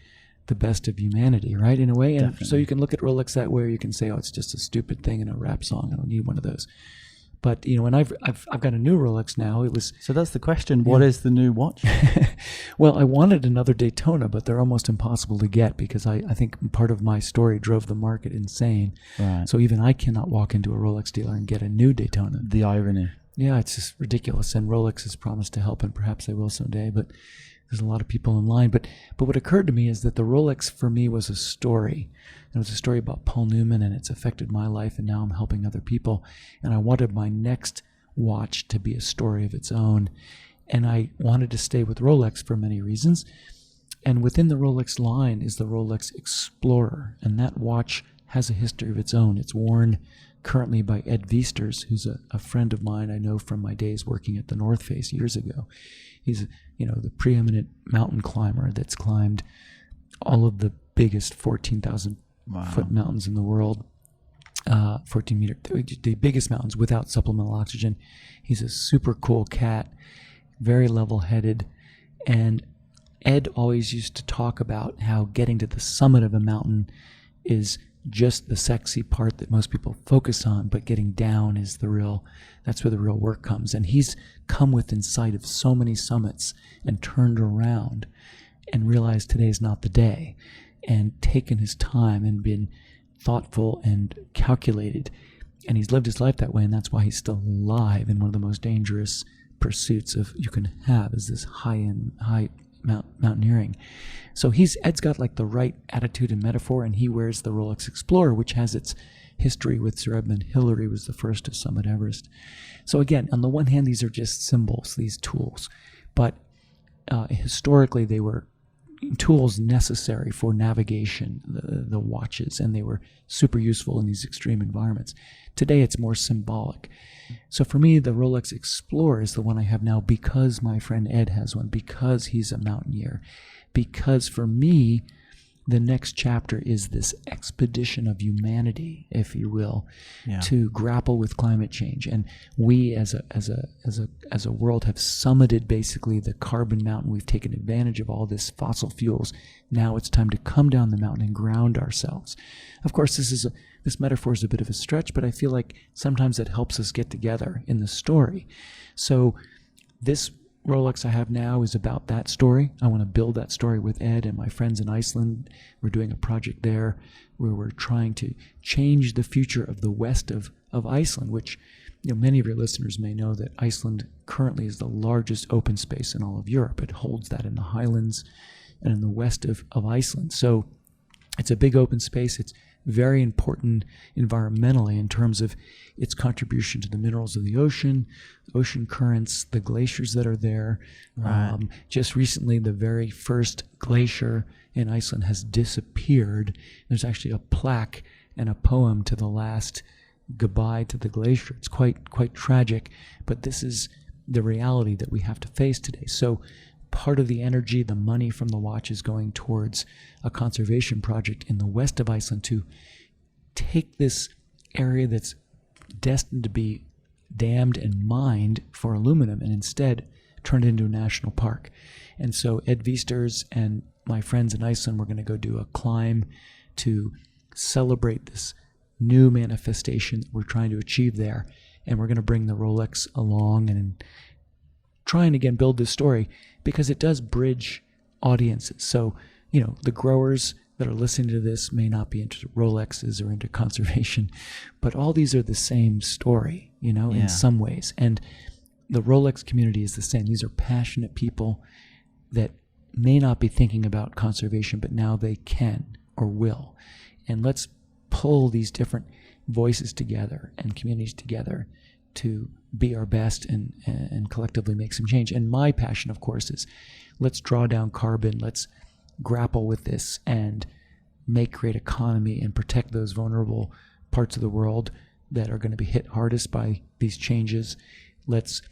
the best of humanity, right, in a way. And so you can look at Rolex that way, or you can say, oh, it's just a stupid thing in a rap song. I don't need one of those. But when I've got a new Rolex now, so that's the question. What is the new watch? Well, I wanted another Daytona, but they're almost impossible to get, because I think part of my story drove the market insane. Right. So even I cannot walk into a Rolex dealer and get a new Daytona. The irony. Yeah, it's just ridiculous. And Rolex has promised to help, and perhaps they will someday. But there's a lot of people in line. But what occurred to me is that the Rolex for me was a story. It was a story about Paul Newman, and it's affected my life, and now I'm helping other people. And I wanted my next watch to be a story of its own. And I wanted to stay with Rolex for many reasons. And within the Rolex line is the Rolex Explorer. And that watch has a history of its own. It's worn currently by Ed Viesters, who's a friend of mine I know from my days working at the North Face years ago. He's, the preeminent mountain climber that's climbed all of the biggest 14,000 foot mountains in the world, 14 meter, the biggest mountains without supplemental oxygen. He's a super cool cat, very level-headed, and Ed always used to talk about how getting to the summit of a mountain is just the sexy part that most people focus on, but getting down is that's where the real work comes. And he's come within sight of so many summits and turned around and realized today's not the day, and taken his time and been thoughtful and calculated. And he's lived his life that way, and that's why he's still alive in one of the most dangerous pursuits you can have, is this high mountaineering. So Ed's got like the right attitude and metaphor, and he wears the Rolex Explorer, which has its history with Sir Edmund Hillary, was the first to summit Everest. So again, on the one hand, these are just symbols, these tools, but historically they were tools necessary for navigation, the watches, and they were super useful in these extreme environments. Today it's more symbolic. So for me, the Rolex Explorer is the one I have now because my friend Ed has one, because he's a mountaineer, because for me, the next chapter is this expedition of humanity, if you will, to grapple with climate change. And we as a world have summited basically the carbon mountain. We've taken advantage of all this fossil fuels. Now it's time to come down the mountain and ground ourselves. Of course, this metaphor is a bit of a stretch, but I feel like sometimes it helps us get together in the story. So this Rolex I have now is about that story. I want to build that story with Ed and my friends in Iceland. We're doing a project there where we're trying to change the future of the west of Iceland, which, many of your listeners may know that Iceland currently is the largest open space in all of Europe. It holds that in the highlands and in the west of Iceland. So it's a big open space. It's very important environmentally in terms of its contribution to the minerals of the ocean currents, the glaciers that are there. Right. Just recently, the very first glacier in Iceland has disappeared. There's actually a plaque and a poem to the last goodbye to the glacier. It's quite tragic, but this is the reality that we have to face today. So part of the energy, the money from the watch is going towards a conservation project in the west of Iceland to take this area that's destined to be dammed and mined for aluminum and instead turn it into a national park. And so Ed Viesters and my friends in Iceland, we're going to go do a climb to celebrate this new manifestation that we're trying to achieve there. And we're going to bring the Rolex along and try and again build this story because it does bridge audiences. So, the growers that are listening to this may not be into Rolexes or into conservation, but all these are the same story, in some ways. And the Rolex community is the same. These are passionate people that may not be thinking about conservation, but now they can or will. And let's pull these different voices together and communities together to be our best and collectively make some change. And my passion, of course, is let's draw down carbon, let's grapple with this and make great economy and protect those vulnerable parts of the world that are going to be hit hardest by these changes. Let's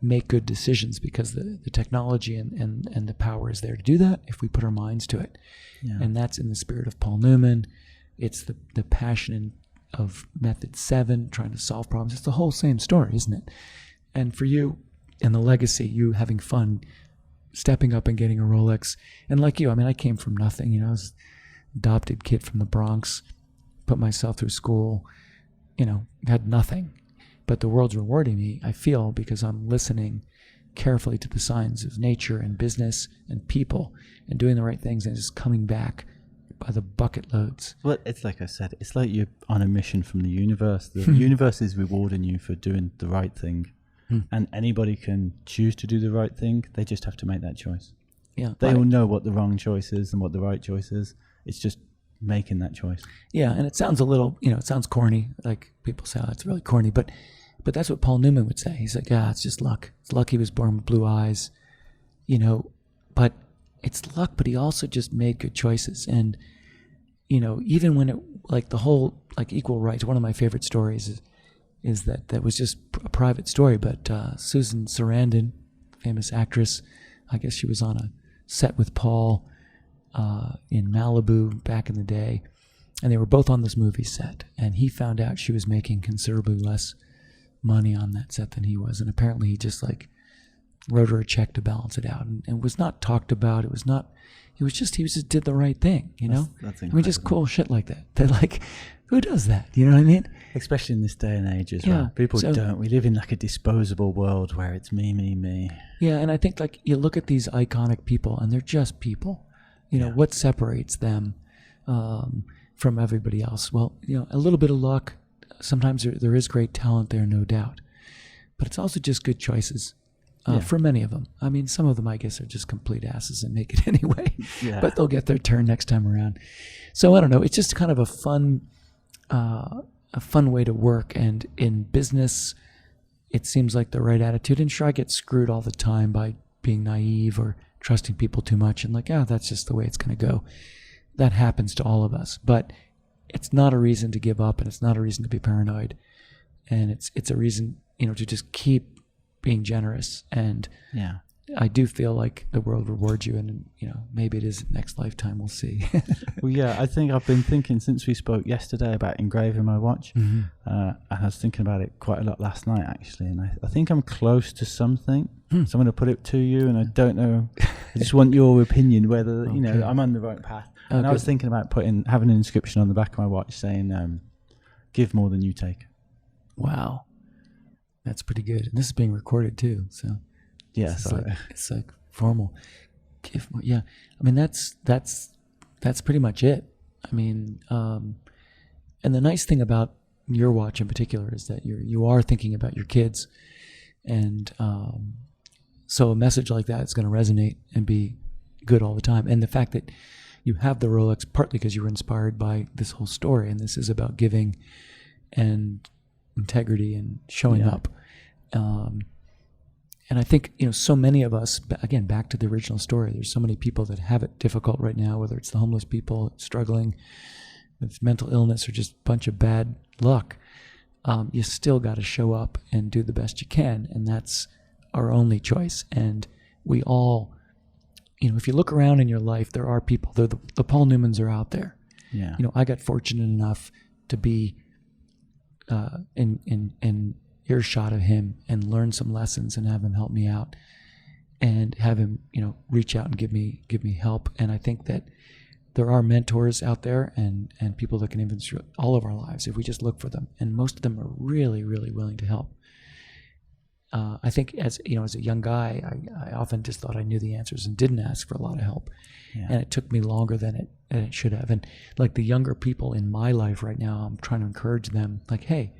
make good decisions because the technology and the power is there to do that if we put our minds to it. Yeah. And that's in the spirit of Paul Newman. It's the passion of Method 7, trying to solve problems. It's the whole same story, isn't it? And for you and the legacy, you having fun, stepping up and getting a Rolex. And like you, I came from nothing. I was an adopted kid from the Bronx, put myself through school, had nothing. But the world's rewarding me, I feel, because I'm listening carefully to the signs of nature and business and people and doing the right things and just coming back by the bucket loads. Well, it's like I said, it's like you're on a mission from the universe. The universe is rewarding you for doing the right thing. And anybody can choose to do the right thing. They just have to make that choice. Yeah, they all know what the wrong choice is and what the right choice is. It's just making that choice. Yeah, and it sounds a little, it sounds corny. Like people say, oh, it's really corny. But that's what Paul Newman would say. He's like, it's just luck. It's luck he was born with blue eyes, But it's luck, but he also just made good choices. And, even when it, like the whole, like equal rights, one of my favorite stories is that was just a private story. But Susan Sarandon, famous actress, I guess she was on a set with Paul in Malibu back in the day. And they were both on this movie set. And he found out she was making considerably less money on that set than he was. And apparently he just wrote her a check to balance it out. And it was not talked about. He just did the right thing, That's just cool shit like that. They're like, who does that? You know what I mean? Especially in this day and age as well. People don't. We live in a disposable world where it's me, me, me. Yeah, and I think you look at these iconic people and they're just people. What separates them from everybody else? Well, a little bit of luck. Sometimes there is great talent there, no doubt. But it's also just good choices for many of them. Some of them, I guess, are just complete asses and make it anyway. But they'll get their turn next time around. So I don't know. It's just kind of a fun way to work. And in business, it seems like the right attitude. And sure, I get screwed all the time by being naive or trusting people too much and that's just the way it's going to go. That happens to all of us. But it's not a reason to give up, and it's not a reason to be paranoid. And it's a reason, to just keep being generous. And I do feel like the world rewards you, and maybe it is next lifetime. We'll see. Well, I think I've been thinking since we spoke yesterday about engraving my watch. And I was thinking about it quite a lot last night, actually. And I think I'm close to something. So I'm going to put it to you, and I don't know. I just want your opinion whether I'm on the right path. And I was thinking about having an inscription on the back of my watch saying, "Give more than you take." Wow. That's pretty good. And this is being recorded too, so Yeah, it's like formal. Yeah, I mean that's pretty much it. I mean, and the nice thing about your watch in particular is that you are thinking about your kids, and so a message like that is going to resonate and be good all the time. And the fact that you have the Rolex partly because you were inspired by this whole story, and this is about giving and integrity and showing up. And I think, so many of us, again, back to the original story, there's so many people that have it difficult right now, whether it's the homeless people struggling with mental illness or just a bunch of bad luck. You still got to show up and do the best you can. And that's our only choice. And we all, if you look around in your life, there are people, the Paul Newmans are out there. Yeah. I got fortunate enough to be in earshot of him and learn some lessons and have him help me out and have him, reach out and give me help. And I think that there are mentors out there and people that can influence all of our lives if we just look for them. And most of them are really, really willing to help. I think as a young guy, I often just thought I knew the answers and didn't ask for a lot of help. Yeah. And it took me longer than it should have. And like the younger people in my life right now, I'm trying to encourage them like, hey,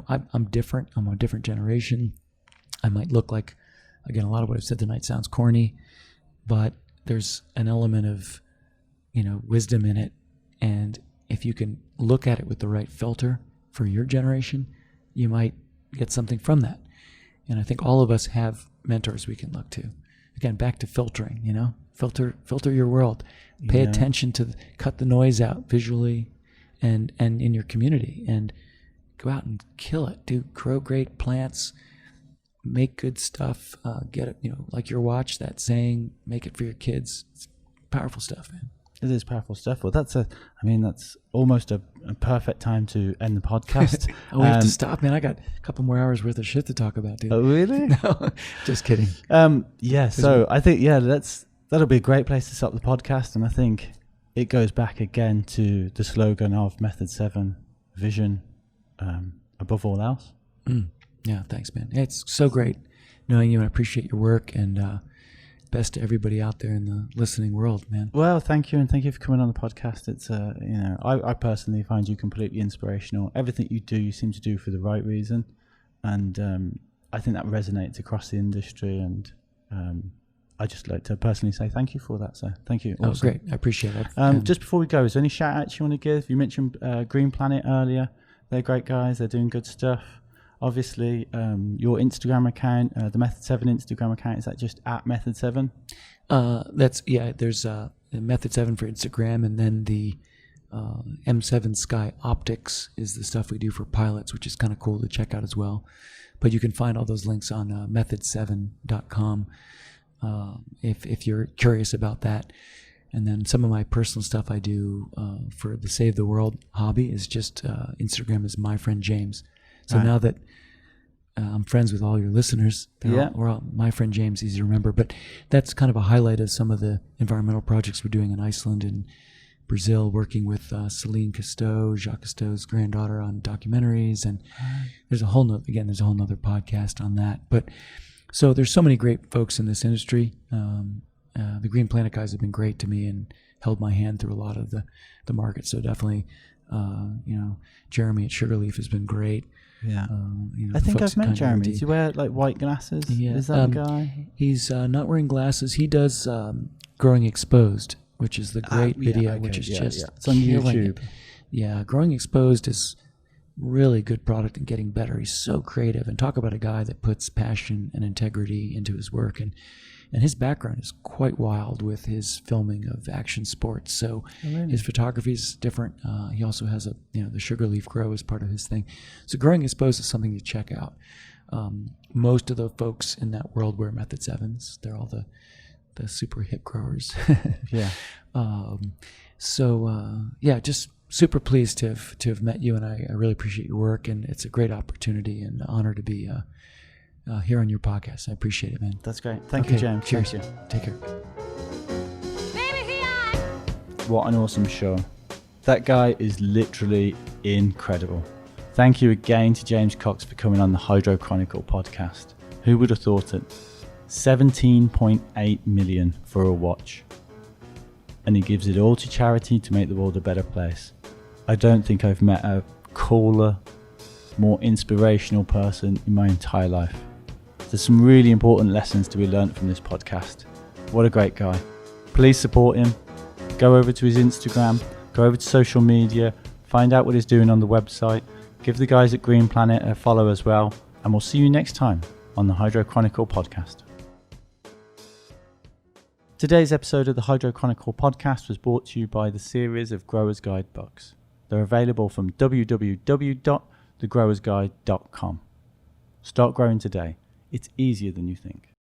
I'm different. I'm a different generation. I might look like, again, a lot of what I've said tonight sounds corny, but there's an element of, wisdom in it. And if you can look at it with the right filter for your generation, you might get something from that. And I think all of us have mentors we can look to. Again, back to filtering, filter your world. Pay attention to, cut the noise out visually and in your community, and go out and kill it. Grow great plants, make good stuff, get it, like your watch, that saying, make it for your kids. It's powerful stuff, man. It is powerful stuff. Well, that's almost a perfect time to end the podcast. We have to stop, man. I got a couple more hours worth of shit to talk about, dude. Oh, really? No, just kidding. So I think, that'll be a great place to stop the podcast. And I think it goes back again to the slogan of Method 7, vision above all else. Yeah, thanks, man. It's so great knowing you, and I appreciate your work, and best to everybody out there in the listening world, man. Well, thank you, and thank you for coming on the podcast. It's I personally find you completely inspirational. Everything you do, you seem to do for the right reason, and I think that resonates across the industry. And I just like to personally say thank you for that, sir. Thank you. Awesome. Oh, great. I appreciate it. Just before we go, is there any shout outs you want to give? You mentioned Green Planet earlier. They're great guys. They're doing good stuff. Obviously, your Instagram account, the Method 7 Instagram account, is that just at Method 7? There's Method 7 for Instagram, and then the M7 Sky Optics is the stuff we do for pilots, which is kind of cool to check out as well. But you can find all those links on method7.com if you're curious about that. And then some of my personal stuff I do for the Save the World hobby is just Instagram is my friend James. So now that I'm friends with all your listeners, we're all my friend James, easy to remember. But that's kind of a highlight of some of the environmental projects we're doing in Iceland and Brazil, working with Celine Cousteau, Jacques Cousteau's granddaughter, on documentaries. And there's a whole nother podcast on that. But so there's so many great folks in this industry. The Green Planet guys have been great to me and held my hand through a lot of the market. So definitely, Jeremy at Sugarleaf has been great. Yeah, I think I've met Jeremy. Does he wear like white glasses? Yeah. Is that the guy? He's not wearing glasses. He does Growing Exposed, which is the great video, which is just it's on YouTube. Yeah, Growing Exposed is really good product and getting better. He's so creative, and talk about a guy that puts passion and integrity into his work, and his background is quite wild with his filming of action sports. So his photography is different. He also has the Sugarleaf Grow as part of his thing. So Growing Exposed is something to check out. Most of the folks in that world wear Method 7s. They're all the super hip growers. Yeah. Just super pleased to have met you, and I really appreciate your work, and it's a great opportunity and an honor to be here on your podcast. I appreciate it, man. That's great. Thank you, James. Cheers. Thank you. Take care. What an awesome show. That guy is literally incredible. Thank you again to James Cox for coming on the Hydro Chronicle podcast. Who would have thought it? 17.8 million for a watch. And he gives it all to charity to make the world a better place. I don't think I've met a cooler, more inspirational person in my entire life. There's some really important lessons to be learnt from this podcast. What a great guy. Please support him. Go over to his Instagram, go over to social media, find out what he's doing on the website. Give the guys at Green Planet a follow as well. And we'll see you next time on the Hydro Chronicle podcast. Today's episode of the Hydro Chronicle podcast was brought to you by the series of Growers Guide books. They're available from www.thegrowersguide.com. Start growing today. It's easier than you think.